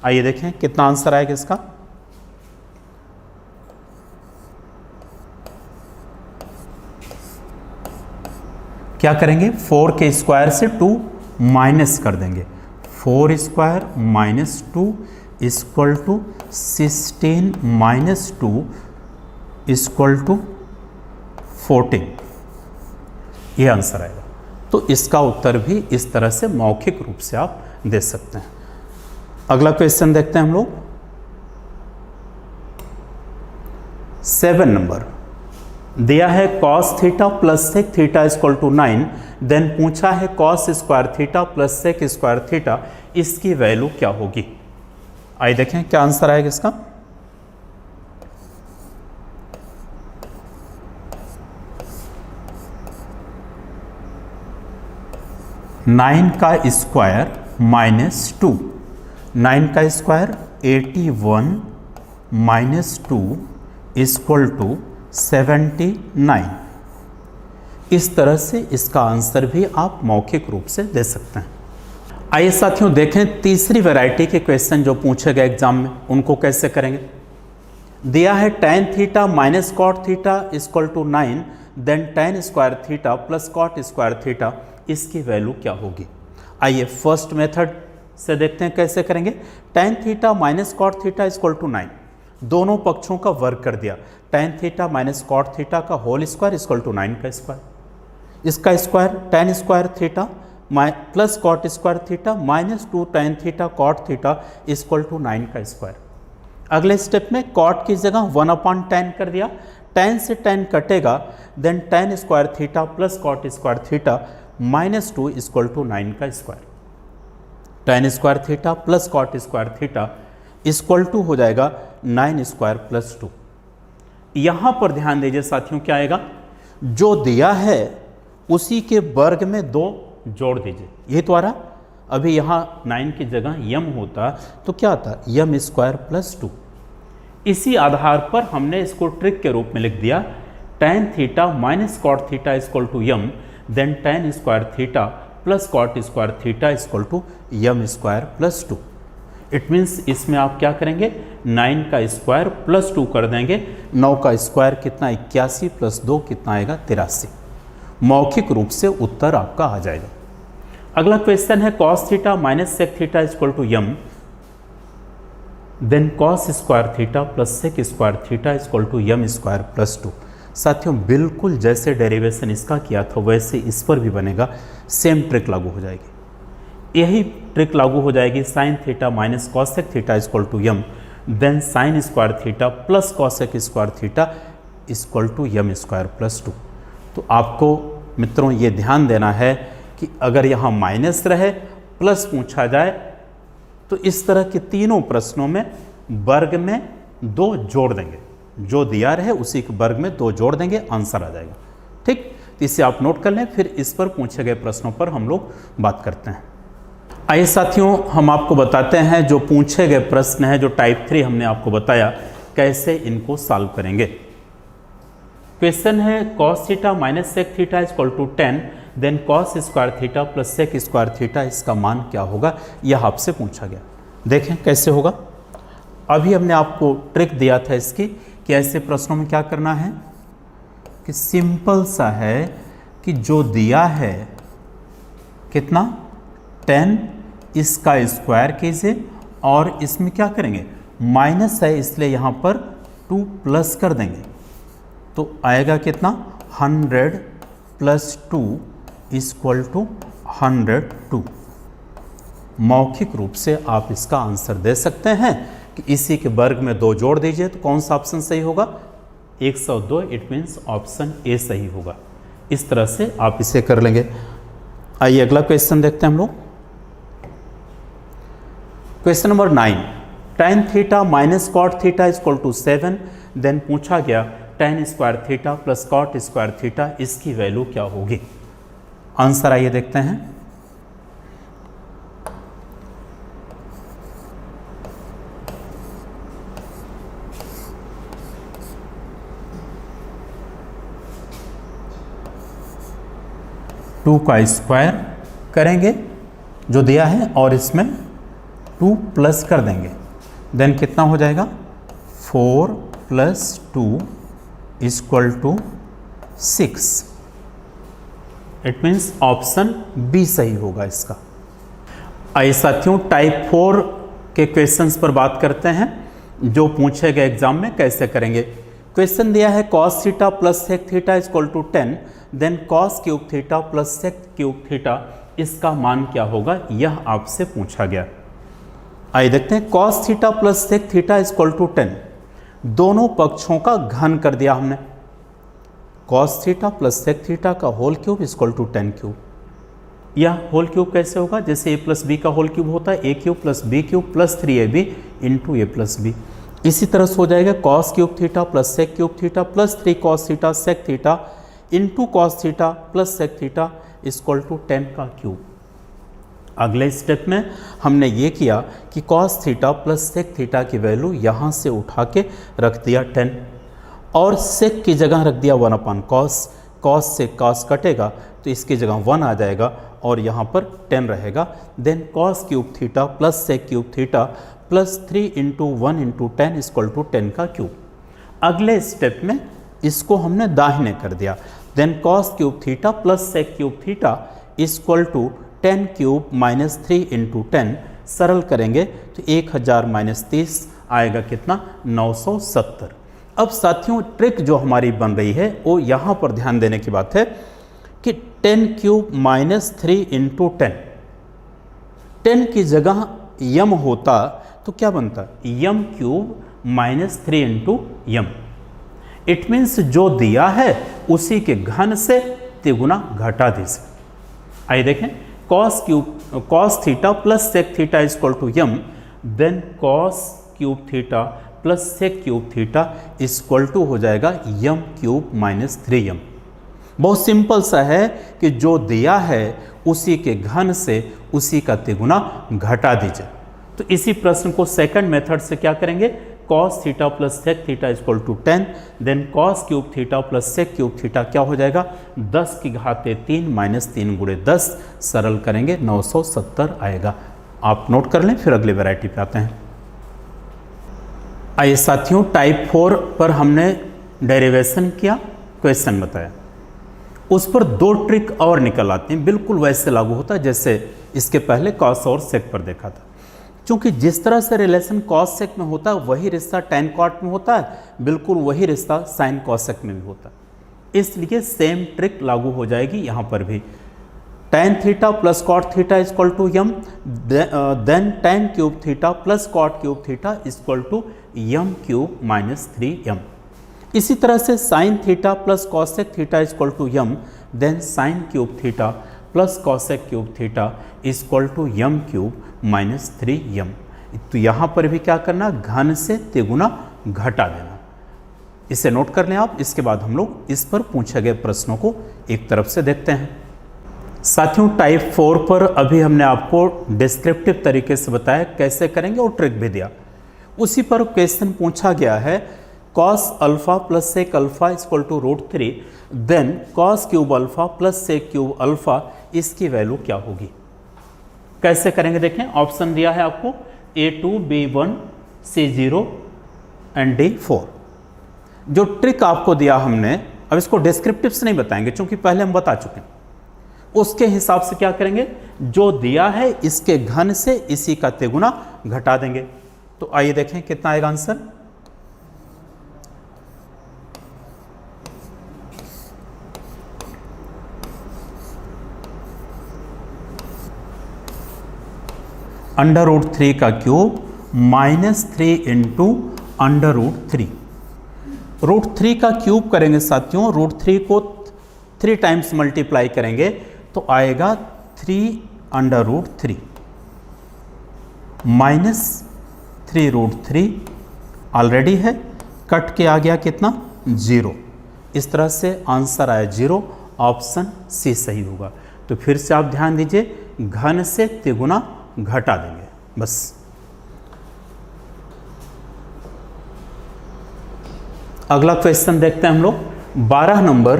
आइए देखें कितना आंसर आएगा इसका। क्या करेंगे, 4 के स्क्वायर से 2 माइनस कर देंगे, 4 square minus 2 equal to 16 minus 2 equal to 14, ये आंसर आएगा। तो इसका उत्तर भी इस तरह से मौखिक रूप से आप दे सकते हैं। अगला क्वेश्चन देखते हैं हम लोग। 7 नंबर दिया है cos theta plus sec theta equal to 9। Then पूछा है cos square theta plus sec square theta, इसकी वैल्यू क्या होगी। आइए देखें क्या आंसर आएगा इसका। नाइन का स्क्वायर माइनस 2, 9 का स्क्वायर 81 माइनस 2 इक्वल टू 79। इस तरह से इसका आंसर भी आप मौखिक रूप से दे सकते हैं। आइए साथियों देखें तीसरी वैरायटी के क्वेश्चन जो पूछे गए एग्जाम में, उनको कैसे करेंगे। दिया है tan theta minus cot theta equal to 9, then tan square theta plus cot square theta, इसकी वैल्यू क्या होगी। आइए फर्स्ट मेथड से देखते हैं कैसे करेंगे। tan theta minus cot theta equal to 9, दोनों पक्षों का वर्ग कर दिया। tan theta minus cot theta का होल स्क्वायर इक्वल टू 9 का स्क्वायर, इसका square tan square theta plus cot square theta minus 2 tan theta cot theta equal to 9 का स्क्वायर। अगले स्टेप में कॉट की जगह 1/tan कर दिया, tan से tan कटेगा, then tan square theta plus cot square theta minus 2 equal to 9 का square. tan square theta plus cot square theta equal to हो जाएगा 9 स्क्वायर प्लस 2। यहाँ पर ध्यान दीजिए साथियों क्या आएगा, जो दिया है उसी के वर्ग में 2 जोड़ दीजिए। ये तो आ रहा, अभी यहाँ 9 की जगह यम होता तो क्या आता, यम स्क्वायर प्लस 2। इसी आधार पर हमने इसको ट्रिक के रूप में लिख दिया, tan theta minus cot theta equal to m, then tan square theta plus cot square theta equal to m square plus 2। It means इसमें आप क्या करेंगे, 9 का स्क्वायर प्लस 2 कर देंगे। 9 का स्क्वायर कितना, 81 प्लस 2 कितना आएगा, 83। मौखिक रूप से उत्तर आपका आ जाएगा। अगला क्वेश्चन है cos theta minus sec theta equal to m, then cos square theta plus sec square theta equal to m square plus 2। साथियों बिल्कुल जैसे डेरिवेशन इसका किया था वैसे इस पर भी बनेगा, सेम ट्रिक लागू हो जाएगी। यही ट्रिक लागू हो जाएगी sine theta minus cosec theta equal to m, then sine square theta plus cosec square theta equal to m square plus 2। तो आपको मित्रों ये ध्यान देना है कि अगर यहाँ माइनस रहे प्लस पूछा जाए तो इस तरह के तीनों प्रश्नों में वर्ग में 2 जोड़ देंगे, जो दिया रहे उसी के वर्ग में 2 जोड़ देंगे, आंसर आ जाएगा। ठीक, तो इसे आप नोट कर लें, फिर इस पर पूछे गए प्रश्नों पर हम लोग बात करते हैं। आइए साथियों हम आपको बताते हैं जो पूछे गए प्रश्न हैं, जो टाइप 3 हमने आपको बताया, कैसे इनको सॉल्व करेंगे। क्वेश्चन है cos theta minus sec theta equal to 10, then cos square theta plus sec square theta, इसका मान क्या होगा, यह आपसे पूछा गया। देखें कैसे होगा। अभी हमने आपको ट्रिक दिया था इसकी कि ऐसे प्रश्नों में क्या करना है कि सिंपल सा है कि जो दिया है कितना 10, इसका स्क्वायर कीजिए और इसमें क्या करेंगे, माइनस है इसलिए यहाँ पर 2 प्लस कर देंगे, तो आएगा कितना 100 प्लस 2 इक्वल टू 102। मौखिक रूप से आप इसका आंसर दे सकते हैं कि इसी के वर्ग में 2 जोड़ दीजिए, तो कौन सा ऑप्शन सही होगा, 102। इट मीन्स ऑप्शन ए सही होगा। इस तरह से आप इसे कर लेंगे। आइए अगला क्वेश्चन देखते हैं हम लोग। Question number 9, tan theta minus cot theta equal to 7, then पूछा गया tan square theta plus cot square theta, इसकी वैल्यू क्या होगी। आंसर आइए देखते हैं। 2 का स्क्वायर करेंगे जो दिया है और इसमें 2 प्लस कर देंगे, देन कितना हो जाएगा 4 + 2 = 6। इट मीन्स ऑप्शन बी सही होगा इसका। आइए साथियों टाइप 4 के क्वेश्चंस पर बात करते हैं जो पूछे गए एग्जाम में कैसे करेंगे। क्वेश्चन दिया है cos θ + sec θ = 10, then cos cube theta plus sec cube theta, इसका मान क्या होगा, यह आपसे पूछा गया। आइए देखते हैं cos θ + sec θ = 10, दोनों पक्षों का घन कर दिया हमने। cos θ + sec θ का होल क्यूब = 10 क्यूब। यह होल क्यूब कैसे होगा, जैसे a + b का होल क्यूब होता है a³ + b³ + 3ab × a + b। इसी तरह से हो जाएगा cos cube theta + sec cube theta + 3 cos θ sec θ × cos θ + sec θ = 10 का क्यूब। अगले स्टेप में हमने ये किया कि cos θ + sec θ की वैल्यू यहाँ से उठा के रख दिया 10 और sec की जगह रख दिया 1/cos। cos से cos कटेगा तो इसकी जगह 1 आ जाएगा और यहाँ पर 10 रहेगा। Then cos cube theta + sec cube theta + 3 × 1 × 10 = 10 का क्यूब। अगले स्टेप में इसको हमने दाहिने कर दिया। Then cos cube theta + sec cube theta = 10 cube - 3 × 10, सरल करेंगे तो 1000 - 30 आएगा कितना, 970। अब साथियों ट्रिक जो हमारी बन रही है वो यहाँ पर ध्यान देने की बात है कि 10 क्यूब - 3 × 10, 10 की जगह यम होता तो क्या बनता, यम क्यूब - 3 × यम। इट मीन्स जो दिया है उसी के घन से तिगुना घटा दीजिए। आइए देखें cos θ + sec θ = m, then cos cube theta + sec cube theta = हो जाएगा यम क्यूब - 3m। बहुत सिंपल सा है कि जो दिया है उसी के घन से उसी का तिगुना घटा दीजिए। तो इसी प्रश्न को सेकंड मेथड से क्या करेंगे, cos θ + sec θ = 10, then cos cube theta + sec cube theta क्या हो जाएगा, 10 की घात 3 - 3 × 10, सरल करेंगे 970 आएगा। आप नोट कर लें, फिर अगली वैरायटी पे आते हैं। आइए साथियों टाइप 4 पर हमने डेरिवेशन किया, क्वेश्चन बताया, उस पर 2 ट्रिक और निकल आती हैं, बिल्कुल वैसे लागू होता है जैसे इसके पहले cos और sec पर देखा था। क्योंकि जिस तरह से रिलेशन cos sec में होता है वही रिश्ता tan cot में होता है, बिल्कुल वही रिश्ता sin cos sec में भी होता है, इसलिए सेम ट्रिक लागू हो जाएगी यहाँ पर भी। tan θ + cot θ = m, then tan cube theta + cot cube theta = m cube - 3m। इसी तरह से sin θ + cosec θ = m, then sin cube theta + cosec cube theta = m cube - 3m। तो यहाँ पर भी क्या करना, घन से तिगुना घटा देना। इसे नोट कर लें आप। इसके बाद हम लोग इस पर पूछे गए प्रश्नों को एक तरफ से देखते हैं। साथियों टाइप 4 पर अभी हमने आपको डिस्क्रिप्टिव तरीके से बताया कैसे करेंगे और ट्रिक भी दिया। उसी पर क्वेश्चन पूछा गया है cos alpha + sec alpha = √3, then cos cube alpha + sec cube alpha, इसकी वैल्यू क्या होगी, कैसे करेंगे देखें। ऑप्शन दिया है आपको A2, B1, C0 and D4। जो ट्रिक आपको दिया हमने, अब इसको डिस्क्रिप्टिव से नहीं बताएंगे क्योंकि पहले हम बता चुके हैं। उसके हिसाब से क्या करेंगे, जो दिया है इसके घन से इसी का तिगुना घटा देंगे। तो आइए देखें कितना आएगा आंसर। √3 का क्यूब -3 × √3। √3 का क्यूब करेंगे साथियों, √3 को 3 टाइम्स मल्टीप्लाई करेंगे तो आएगा 3 √3 -3√3 ऑलरेडी है, कट के आ गया कितना, 0। इस तरह से आंसर आया 0, ऑप्शन सी सही होगा। तो फिर से आप ध्यान दीजिए, घन से तिगुना घटा देंगे बस। अगला क्वेश्चन देखते हैं हम लोग। 12 number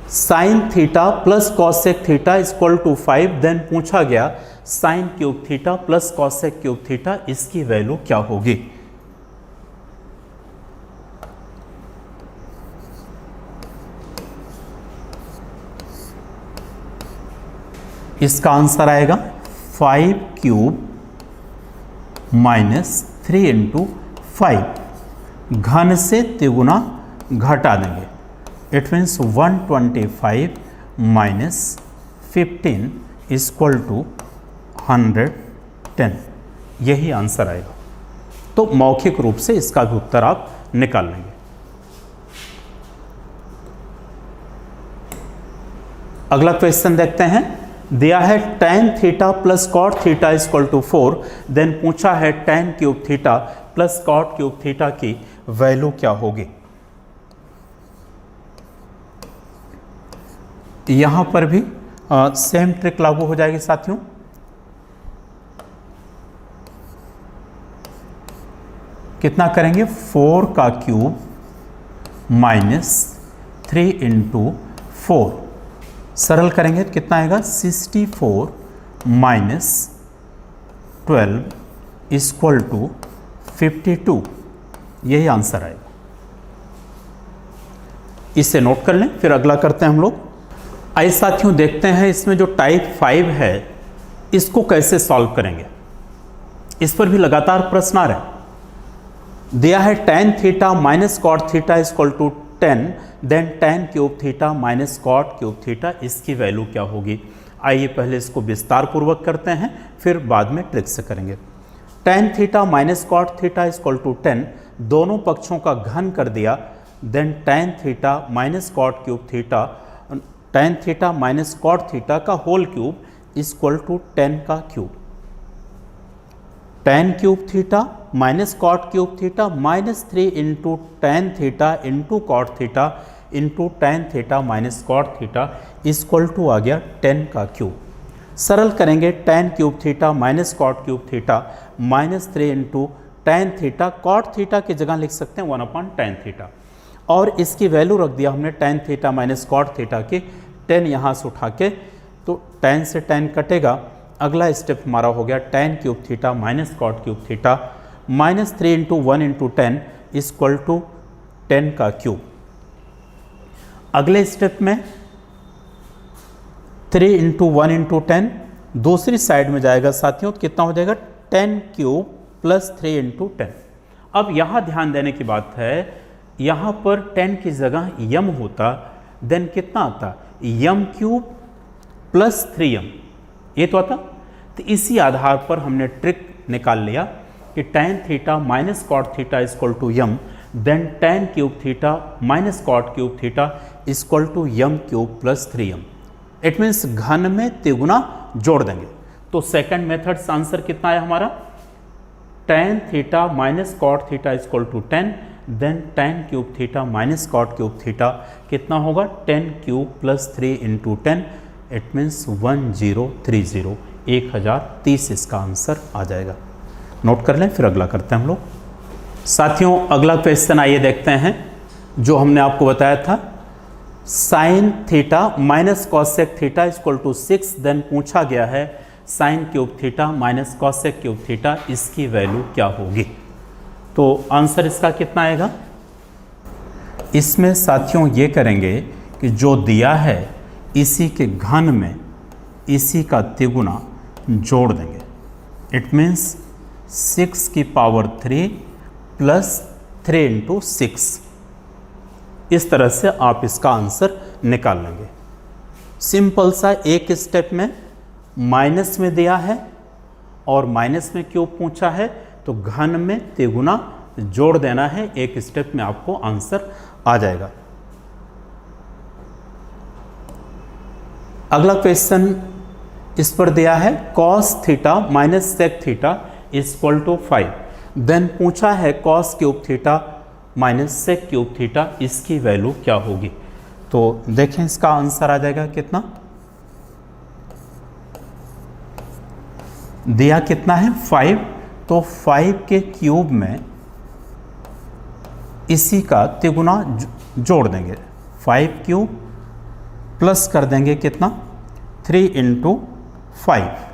sine theta plus cosec theta equal to 5, then पूछा गया sine cube theta plus cosec cube theta, इसकी वैल्यू क्या होगी। इसका आंसर आएगा 5 क्यूब माइनस 3 इंटू 5, घन से तिगुना घटा देंगे, it means 125 minus 15 equal to 110, यही आंसर आएगा। तो मौखिक रूप से इसका भी उत्तर आप निकाल लेंगे। अगला क्वेश्चन देखते हैं। दिया है tan theta plus cot theta equal to 4, then पूछा है tan cube theta plus cot cube theta की वैल्यू क्या होगी। यहां पर भी सेम ट्रिक लागू हो जाएगी साथियों। कितना करेंगे, 4 का क्यूब माइनस 3 इंटू 4, सरल करेंगे तो कितना आएगा 64 माइनस 12 इक्वल टू 52, यही आंसर आएगा। इसे नोट कर लें, फिर अगला करते हैं हम लोग। आइए साथियों देखते हैं इसमें जो टाइप 5 है इसको कैसे सॉल्व करेंगे। इस पर भी लगातार प्रश्न आ रहे हैं। दिया है tan theta minus cot theta equal to 10, then tan cube theta minus cot cube theta, इसकी वैल्यू क्या होगी। आइए पहले इसको विस्तार पूर्वक करते हैं, फिर बाद में ट्रिक से करेंगे। tan theta minus cot theta equal to 10, दोनों पक्षों का घन कर दिया, then tan theta minus cot cube theta, tan theta minus cot theta का होल क्यूब इक्वल टू 10 का cube, tan cube theta minus cot cube theta minus 3 into tan theta into cot theta into tan theta minus cot theta equal to आ गया 10 का क्यूब। सरल करेंगे, tan cube theta minus cot cube theta minus 3 into tan theta, cot theta की जगह लिख सकते हैं 1/tan थीटा, और इसकी वैल्यू रख दिया हमने tan theta minus cot theta की, 10 यहाँ से उठा के, तो tan से tan कटेगा। अगला स्टेप हमारा हो गया tan cube theta minus cot cube theta minus 3 into 1 into 10 equal to 10 का क्यूब। अगले स्टेप में 3 इंटू 1 इंटू 10 दूसरी साइड में जाएगा साथियों, तो कितना हो जाएगा 10 क्यूब प्लस 3 इंटू 10। अब यहाँ ध्यान देने की बात है, यहाँ पर 10 की जगह यम होता, देन कितना आता, यम क्यूब प्लस 3m, ये तो आता। तो इसी आधार पर हमने ट्रिक निकाल लिया कि tan theta minus cot theta equal to m, then tan cube theta minus cot cube theta equal to m cube plus 3m। It means घन में तिगुना जोड़ देंगे। तो सेकंड मेथड से आंसर कितना आया हमारा, tan theta minus cot theta equal to 10, then tan cube theta minus cot cube theta कितना होगा 10 cube plus 3 into 10, it means 1030, 1030 इसका आंसर आ जाएगा। नोट कर लें, फिर अगला करते हैं हम लोग। साथियों अगला क्वेश्चन आइए देखते हैं, जो हमने आपको बताया था sine theta minus cosec theta equal to 6, then पूछा गया है sine cube theta minus cosec cube theta, इसकी वैल्यू क्या होगी। तो आंसर इसका कितना आएगा। इसमें साथियों ये करेंगे कि जो दिया है इसी के घन में इसी का तिगुना जोड़ देंगे, इट मीन्स 6 की पावर 3 प्लस 3 इंटू 6, इस तरह से आप इसका आंसर निकाल लेंगे। सिंपल सा एक स्टेप में माइनस में दिया है और माइनस में क्यूब पूछा है, तो घन में तिगुना जोड़ देना है, एक स्टेप में आपको आंसर आ जाएगा। अगला क्वेश्चन इस पर दिया है cos theta minus sec theta equal to 5, then पूछा है cos cube theta minus sec cube theta, इसकी वैल्यू क्या होगी। तो देखें इसका आंसर आ जाएगा कितना, दिया कितना है 5, तो 5 के क्यूब में इसी का तिगुना जोड़ देंगे, 5 क्यूब प्लस कर देंगे कितना 3 × 5।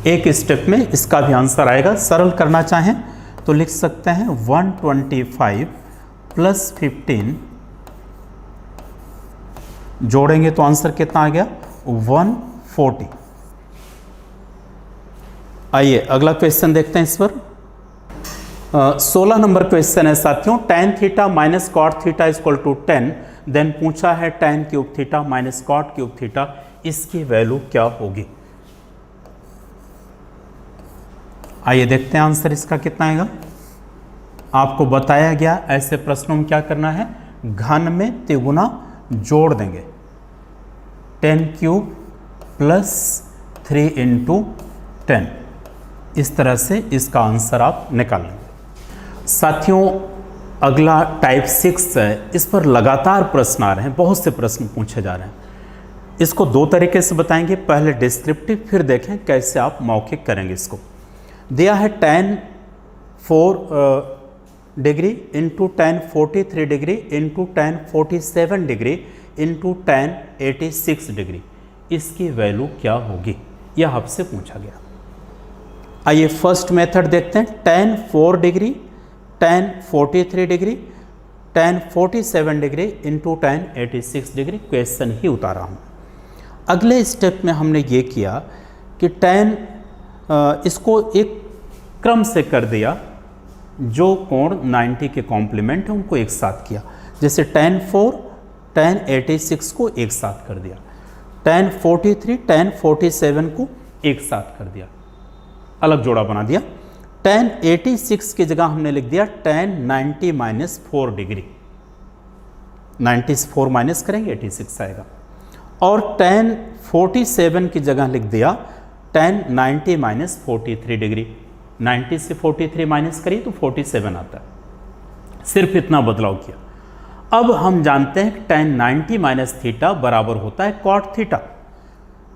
एक स्टेप में इसका भी आंसर आएगा। सरल करना चाहें तो लिख सकते हैं 125 + 15, जोड़ेंगे तो आंसर कितना आ गया 140। आइए अगला क्वेश्चन देखते हैं इस पर। 16 नंबर क्वेश्चन है साथियों, tan θ - cot θ = 10, देन पूछा है tan³ θ - cot³ θ, इसकी वैल्यू क्या होगी। आइए देखते हैं आंसर इसका कितना आएगा। आपको बताया गया ऐसे प्रश्नों में क्या करना है, घन में तिगुना जोड़ देंगे, 10³ + 3 × 10, इस तरह से इसका आंसर आप निकाल लेंगे। साथियों अगला टाइप 6 है, इस पर लगातार प्रश्न आ रहे हैं, बहुत से प्रश्न पूछे जा रहे हैं। इसको दो तरीके से बताएंगे, पहले डिस्क्रिप्टिव, फिर देखें कैसे आप मौखिक करेंगे। इसको दिया है tan 4 degree × tan 43 degree × tan 47 degree × tan 86 degree, इसकी वैल्यू क्या होगी, यह आपसे पूछा गया। आइए फर्स्ट मेथड देखते हैं, tan 4 degree tan 43 degree tan 47 degree × tan 86 degree, question ही उतारा हूँ। अगले स्टेप में हमने ये किया कि tan इसको एक क्रम से कर दिया, जो कोण 90 के कॉम्प्लीमेंट है उनको एक साथ किया। जैसे tan 4 tan 86 को एक साथ कर दिया, tan 43 tan 47 को एक साथ कर दिया, अलग जोड़ा बना दिया। tan 86 की जगह हमने लिख दिया tan 90 - 4 डिग्री, 94 माइनस करेंगे 86 आएगा। और tan 47 की जगह लिख दिया tan 90 - 43 डिग्री, 90 से 43 माइनस करिए तो 47 आता है। सिर्फ इतना बदलाव किया। अब हम जानते हैं कि tan 90 - थीटा बराबर होता है cot थीटा।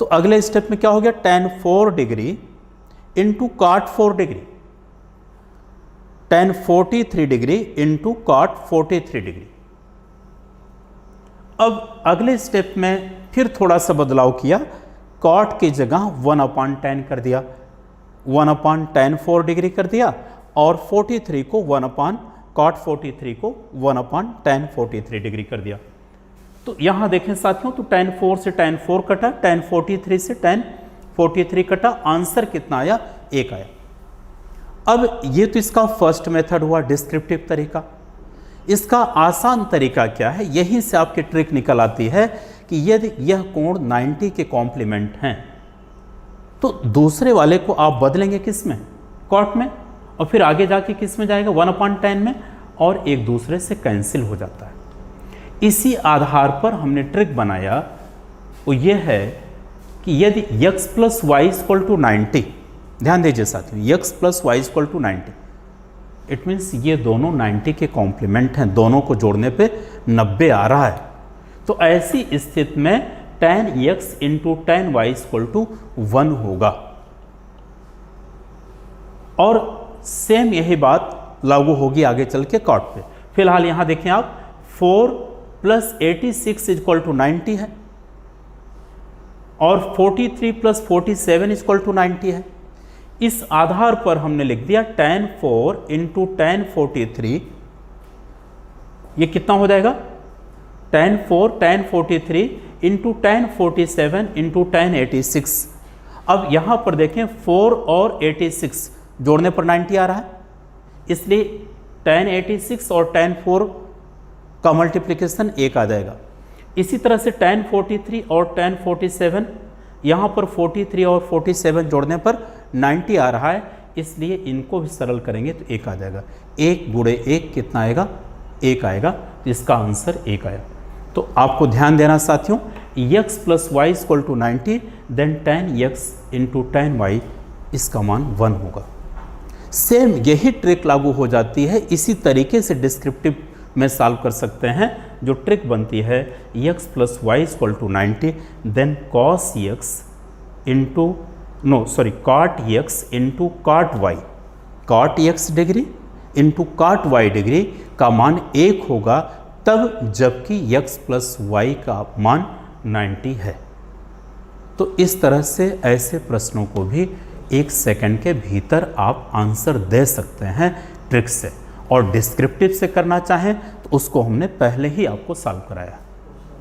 तो अगले स्टेप में क्या हो गया, tan 4 degree × cot 4 degree, tan 43 degree × cot 43 degree. अब अगले स्टेप में फिर थोड़ा सा बदलाव किया, cot की जगह 1/tan कर दिया, 1/tan 4 डिग्री कर दिया, और 43 को 1/cot 43 को 1/tan 43 डिग्री कर दिया। तो यहां देखें साथियों, तो tan 4 से tan 4 कटा, tan 43 से tan 43 कटा, आंसर कितना आया, 1 आया। अब ये तो इसका फर्स्ट मेथड हुआ, डिस्क्रिप्टिव तरीका। इसका आसान तरीका क्या है, यहीं से आपकी ट्रिक निकल आती है कि यदि यह कोण 90 के कॉम्प्लीमेंट हैं तो दूसरे वाले को आप बदलेंगे किस में, कॉट में, और फिर आगे जाके किस में जाएगा, 1/tan में, और एक दूसरे से कैंसिल हो जाता है। इसी आधार पर हमने ट्रिक बनाया, वो ये है कि यदि x + y = 90, ध्यान दीजिए साथियों, x + y = 90, इट मीन्स ये दोनों 90 के कॉम्प्लीमेंट हैं, दोनों को जोड़ने पे 90 आ रहा है। तो ऐसी स्थिति में tan x × tan y = 1 होगा। और सेम यही बात लागू होगी आगे चल के cot पे। फिलहाल यहां देखें आप, 4 + 86 = 90 है, और 43 + 47 = 90 है। इस आधार पर हमने लिख दिया tan 4 × tan 43, ये कितना हो जाएगा, tan 4 tan 43 × tan 47 × tan 86। अब यहाँ पर देखें 4 और 86 जोड़ने पर 90 आ रहा है, इसलिए tan 86 और tan 4 का मल्टीप्लिकेशन 1 आ जाएगा। इसी तरह से tan 43 और tan 47, यहाँ पर 43 और 47 जोड़ने पर 90 आ रहा है, इसलिए इनको भी सरल करेंगे तो 1 आ जाएगा। 1 × 1 कितना आएगा, 1 आएगा। तो इसका आंसर 1 आया। तो आपको ध्यान देना साथियों, x + y = 90, then tan x × tan y, इसका मान 1 होगा। सेम यही ट्रिक लागू हो जाती है, इसी तरीके से डिस्क्रिप्टिव में सॉल्व कर सकते हैं। जो ट्रिक बनती है, x + y = 90, then cot x × cot y, cot x degree into cot y degree का मान 1 होगा तब जबकि x प्लस वाई का मान 90 है। तो इस तरह से ऐसे प्रश्नों को भी 1 सेकंड के भीतर आप आंसर दे सकते हैं ट्रिक से, और डिस्क्रिप्टिव से करना चाहें तो उसको हमने पहले ही आपको सॉल्व कराया।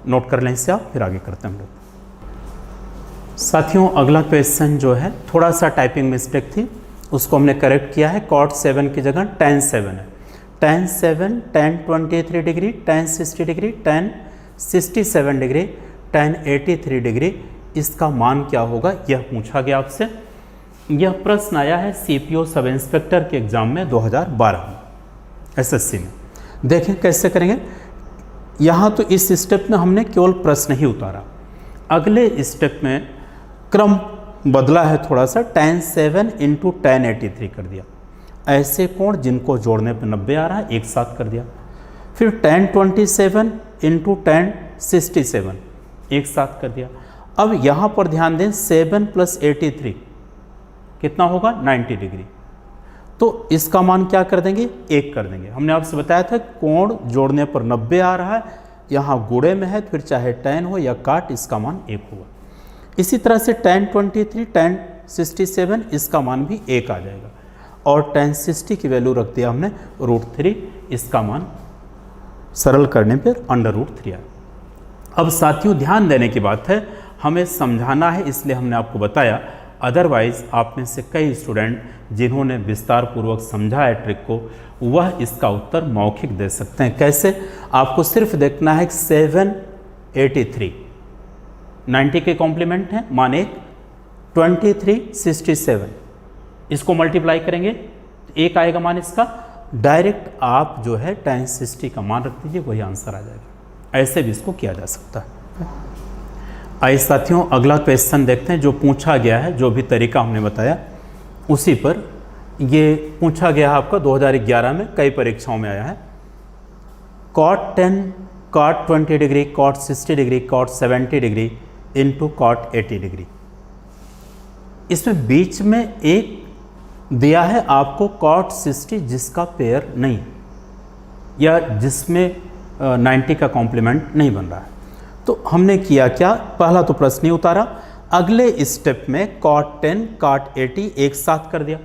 नोट कर लें इसे आप, फिर आगे करते हैं हम लोग। साथियों अगला क्वेश्चन जो है थोड़ा सा टाइपिंग मिस्टेक थी, उसको हमने करेक्ट किया है। cot 7 की जगह tan 7 है। tan 7 tan 23 degree, tan 60 degree, tan 67 degree, tan 83 degree, इसका मान क्या होगा यह पूछा गया आपसे। यह प्रश्न आया है CPO सब इंस्पेक्टर के एग्जाम में 2012 में, SSC में। देखें कैसे करेंगे। यहाँ तो इस स्टेप में हमने केवल प्रश्न ही उतारा, अगले स्टेप में क्रम बदला है थोड़ा सा, tan 7 इंटू tan 83 कर दिया। ऐसे कोण जिनको जोड़ने पर 90 आ रहा है एक साथ कर दिया। फिर tan 27 इंटू tan 67 एक साथ कर दिया। अब यहाँ पर ध्यान दें 7 प्लस 83 कितना होगा 90 डिग्री, तो इसका मान क्या कर देंगे 1 कर देंगे। हमने आपसे बताया था कोण जोड़ने पर 90 आ रहा है, यहाँ गुणे में है, फिर चाहे tan हो या काट इसका मान 1 होगा। इसी तरह से tan 23 tan 67 इसका मान भी 1 आ जाएगा, और tan 60 की वैल्यू रख दिया हमने √3, इसका मान सरल करने पर √3 आया। अब साथियों ध्यान देने की बात है, हमें समझाना है इसलिए हमने आपको बताया, अदरवाइज आप में से कई स्टूडेंट जिन्होंने विस्तार पूर्वक समझा है ट्रिक को वह इसका उत्तर मौखिक दे सकते हैं। कैसे, आपको सिर्फ देखना है 783 90 के कॉम्प्लीमेंट हैं मान 1, 23 67 इसको मल्टीप्लाई करेंगे तो 1 आएगा मान इसका। डायरेक्ट आप जो है tan 60 का मान रख दीजिए, वही आंसर आ जाएगा। ऐसे भी इसको किया जा सकता है। आइए साथियों अगला क्वेश्चन देखते हैं जो पूछा गया है, जो भी तरीका हमने बताया उसी पर ये पूछा गया है आपका 2011 में, कई परीक्षाओं में आया है। cot 10 cot 20 degree, cot 60 degree, cot 70 degree into cot 80 degree. इसमें बीच में एक दिया है आपको cot 60 जिसका पेयर नहीं या जिसमें 90 का कॉम्प्लीमेंट नहीं बन रहा है। तो हमने किया क्या, पहला तो प्रश्न ही उतारा, अगले स्टेप में cot 10 cot 80 एक साथ कर दिया,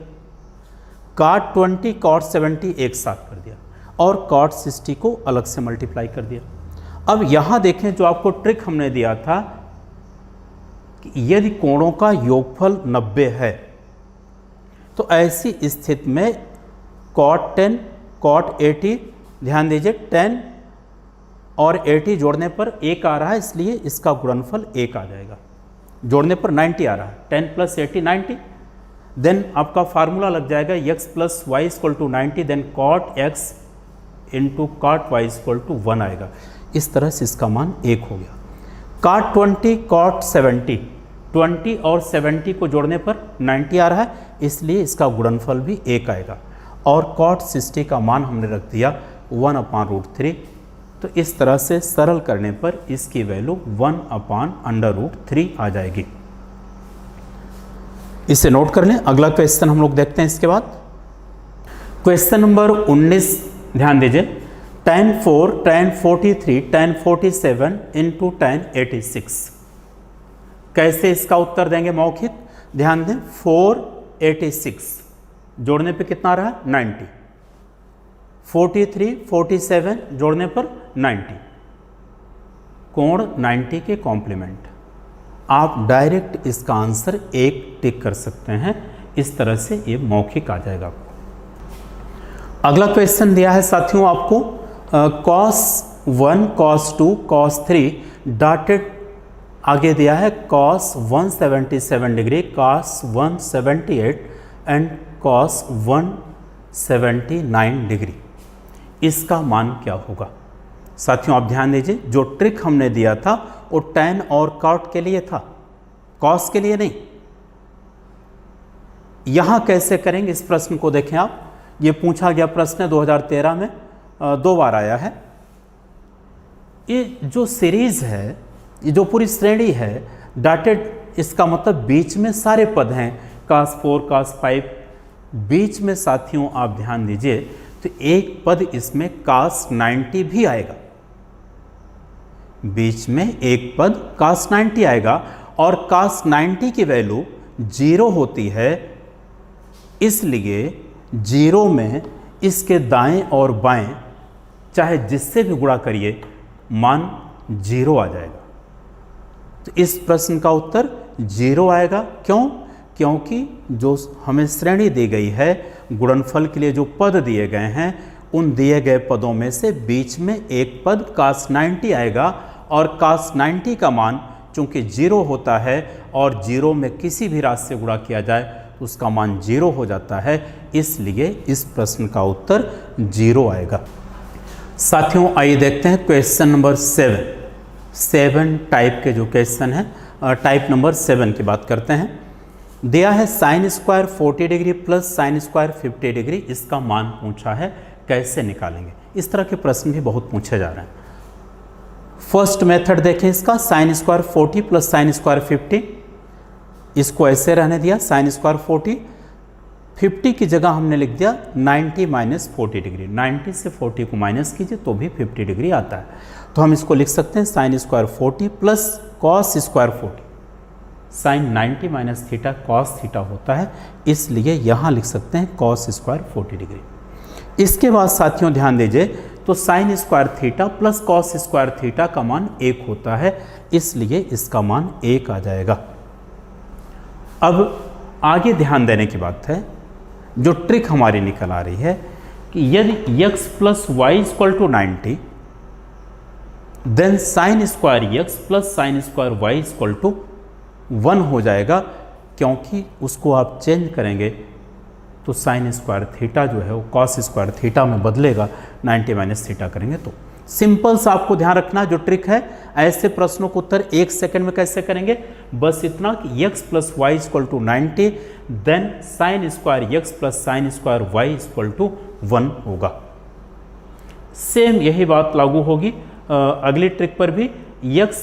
cot 20 cot 70 एक साथ कर दिया, और cot 60 को अलग से मल्टीप्लाई कर दिया। अब यहाँ देखें जो आपको ट्रिक हमने दिया था कि यदि कोणों का योगफल 90 है तो ऐसी स्थिति में cot 10 cot 80, ध्यान दीजिए 10 और 80 जोड़ने पर 1 आ रहा है, इसलिए इसका गुणनफल 1 आ जाएगा। जोड़ने पर 90 आ रहा है, 10 प्लस 80 90, देन आपका फार्मूला लग जाएगा x plus y equal to 90, then cot x into cot y equal to 1 आएगा। इस तरह से इसका मान 1 हो गया। cot 20 cot 70, 20 और 70 को जोड़ने पर 90 आ रहा है, इसलिए इसका गुणनफल भी 1 आएगा, और cot 60 का मान हमने रख दिया 1/√3। तो इस तरह से सरल करने पर इसकी वैल्यू 1/√3 आ जाएगी। इसे नोट कर लें। अगला क्वेश्चन हम लोग देखते हैं इसके बाद। क्वेश्चन नंबर 19 ध्यान दीजिए, tan 4 tan 43 tan 47 into tan 86। कैसे इसका उत्तर देंगे मौखिक, ध्यान दें 486 जोड़ने पे कितना आ रहा है 90, 43 47 जोड़ने पर 90, कोण 90 के कॉम्प्लीमेंट। आप डायरेक्ट इसका आंसर 1 टिक कर सकते हैं, इस तरह से ये मौखिक आ जाएगा आपको। अगला क्वेश्चन दिया है साथियों आपको cos 1 cos 2 cos 3 डॉटेड आगे दिया है cos 177 degree, cos 178 and cos 179 degree. इसका मान क्या होगा साथियों, आप ध्यान दीजिए। जो ट्रिक हमने दिया था वो tan और cot के लिए था, cos के लिए नहीं। यहां कैसे करेंगे इस प्रश्न को देखें आप। ये पूछा गया प्रश्न है 2013 में 2 बार आया है। ये जो सीरीज है, ये जो पूरी श्रेणी है डॉटेड, इसका मतलब बीच में सारे पद हैं, cos 4 cos 5 बीच में साथियों आप ध्यान दीजिए तो एक पद इसमें cos 90 भी आएगा, बीच में एक पद cos 90 आएगा, और cos 90 की वैल्यू 0 होती है, इसलिए 0 में इसके दाएं और बाएं चाहे जिससे भी गुणा करिए मान 0 आ जाएगा। तो इस प्रश्न का उत्तर 0 आएगा। क्यों? क्योंकि जो हमें श्रेणी दी गई है, गुणनफल के लिए जो पद दिए गए हैं, उन दिए गए पदों में से बीच में एक पद cos 90 आएगा, और cos 90 का मान चूंकि 0 होता है और 0 में किसी भी राशि से गुणा किया जाए तो उसका मान 0 हो जाता है, इसलिए इस प्रश्न का उत्तर 0 आएगा। साथियों, आइए देखते हैं क्वेश्चन नंबर 7 टाइप के जो क्वेश्चन है, टाइप नंबर 7 की बात करते हैं। दिया है sign square 40 degree plus sine square 50 degree, इसका मान पूछा है, कैसे निकालेंगे। इस तरह के प्रश्न भी बहुत पूछे जा रहे हैं। फर्स्ट मेथड देखें इसका, sign square 40 plus sine square 50, इसको ऐसे रहने दिया, साइन स्क्वायर 40, 50 की जगह हमने लिख दिया 90 माइनस 40 डिग्री, 90 से 40 को माइनस कीजिए तो भी 50 डिग्री आता है। तो हम इसको लिख सकते हैं sine square 40 plus cos square 40, sine 90 minus theta cos theta होता है, इसलिए यहाँ लिख सकते हैं कॉस स्क्वायर 40 डिग्री। इसके बाद साथियों ध्यान दीजिए, तो sine square theta plus cos square theta का मान 1 होता है, इसलिए इसका मान 1 आ जाएगा। अब आगे ध्यान देने की बात है, जो ट्रिक हमारी निकल आ रही है कि यदि x plus y equal to 90, then sine square x plus sine square y equal to 1 हो जाएगा, क्योंकि उसको आप चेंज करेंगे तो साइन स्क्वायर थीटा जो है वो कॉस स्क्वायर थीटा में बदलेगा, 90 माइनस थीटा करेंगे तो। सिंपल सा आपको ध्यान रखना जो ट्रिक है, ऐसे प्रश्नों को उत्तर 1 सेकंड में कैसे करेंगे, बस इतना कि x plus y equal to 90, then sine square x plus sine square y equal to 1 होगा। सेम यही बात लागू होगी अगली ट्रिक पर भी, x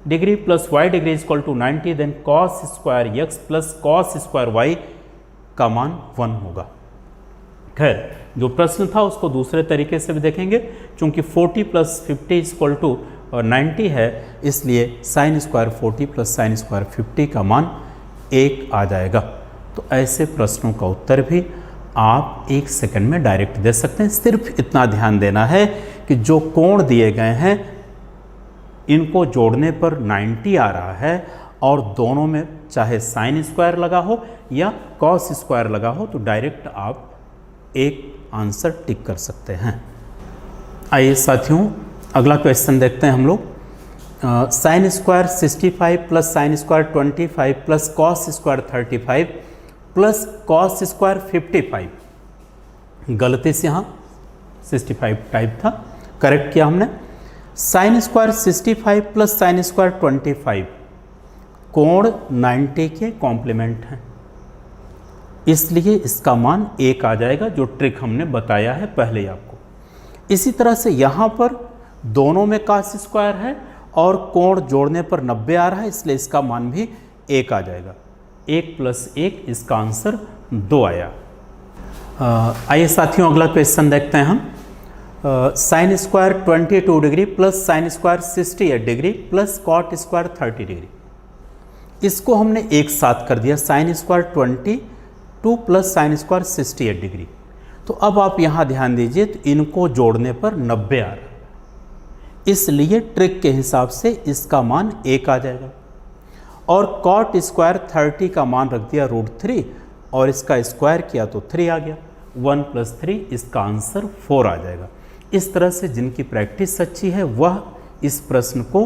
degree plus y degree equal to 90, then cos square x plus cos square y का मान 1 होगा। खैर, जो प्रश्न था उसको दूसरे तरीके से भी देखेंगे, चूंकि 40 प्लस 50 इक्वल टू 90 है, इसलिए sign square 40 plus sine square 50 का मान 1 आ जाएगा। तो ऐसे प्रश्नों का उत्तर भी आप 1 सेकंड में डायरेक्ट दे सकते हैं। सिर्फ इतना ध्यान देना है कि जो कोण दिए गए हैं इनको जोड़ने पर 90 आ रहा है, और दोनों में चाहे साइन स्क्वायर लगा हो या कॉस स्क्वायर लगा हो, तो डायरेक्ट आप एक आंसर टिक कर सकते हैं। आइए साथियों, अगला क्वेश्चन देखते हैं हम लोग। Sine square 65 plus sine square 25 plus cos square 35 plus cos square 55, गलती से यहाँ 65 टाइप था, करेक्ट किया हमने। Sine square 65 plus sine square 25 कोण 90 के कॉम्प्लीमेंट हैं, इसलिए इसका मान 1 आ जाएगा, जो ट्रिक हमने बताया है पहले ही आपको। इसी तरह से यहाँ पर दोनों में कॉस स्क्वायर है और कोण जोड़ने पर 90 आ रहा है, इसलिए इसका मान भी 1 आ जाएगा। 1 प्लस 1, इसका आंसर 2 आया। आइए साथियों, अगला क्वेश्चन देखते हैं हम। Sine square 22 degree plus sine square 68 degree plus cot square 30 degree, इसको हमने एक साथ कर दिया, sine square 22 plus sine square 68 degree. तो अब आप यहाँ ध्यान दीजिए, तो इनको जोड़ने पर 90 आ रहा है, इसलिए ट्रिक के हिसाब से इसका मान 1 आ जाएगा। और कॉट स्क्वायर 30 का मान रख दिया √3 और इसका स्क्वायर किया तो 3 आ गया, 1 प्लस 3, इसका आंसर 4 आ जाएगा। इस तरह से जिनकी प्रैक्टिस अच्छी है वह इस प्रश्न को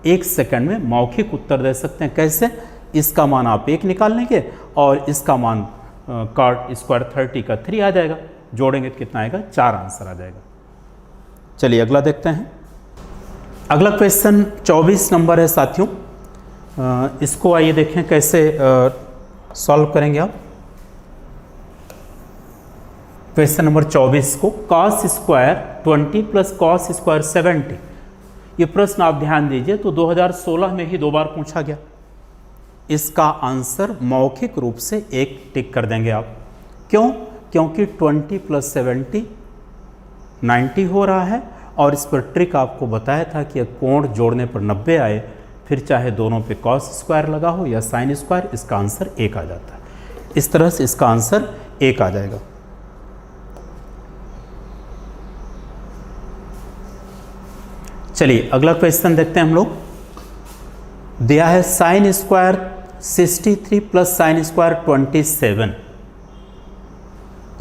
1 सेकंड में मौखिक उत्तर दे सकते हैं। कैसे? इसका मान आप 1 निकाल लेंगे और इसका मान कॉट स्क्वायर 30 का 3 आ जाएगा, जोड़ेंगे तो कितना आएगा, 4 आंसर आ जाएगा। चलिए अगला देखते हैं। अगला क्वेश्चन 24 नंबर है साथियों, इसको आइए देखें कैसे सॉल्व करेंगे आप। क्वेश्चन नंबर 24 को, cos square 20 plus cos square 70, ये प्रश्न आप ध्यान दीजिए तो 2016 में ही 2 बार पूछा गया। इसका आंसर मौखिक रूप से 1 टिक कर देंगे आप। क्यों? क्योंकि 20 प्लस 70 90 हो रहा है, और इस पर ट्रिक आपको बताया था कि कोण जोड़ने पर 90 आए, फिर चाहे दोनों पे कॉस स्क्वायर लगा हो या साइन स्क्वायर, इसका आंसर 1 आ जाता है। इस तरह से इसका आंसर 1 आ जाएगा। चलिए अगला क्वेश्चन देखते हैं हम लोग। दिया है sine square 63 plus sine square 27।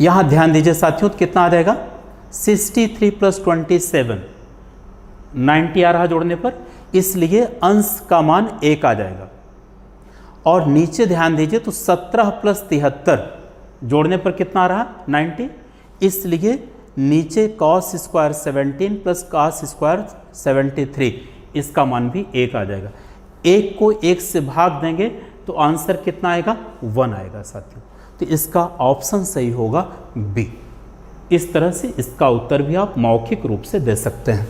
यहां ध्यान दीजिए साथियों, तो कितना आ जाएगा 63 प्लस 27, 90 आ रहा जोड़ने पर, इसलिए अंश का मान 1 आ जाएगा। और नीचे ध्यान दीजिए तो 17 प्लस 73 जोड़ने पर कितना आ रहा 90, इसलिए नीचे cos square 17 plus cos square 73, इसका मान भी 1 आ जाएगा। 1 को 1 से भाग देंगे तो आंसर कितना आएगा 1 आएगा साथियों। तो इसका ऑप्शन सही होगा बी। इस तरह से इसका उत्तर भी आप मौखिक रूप से दे सकते हैं।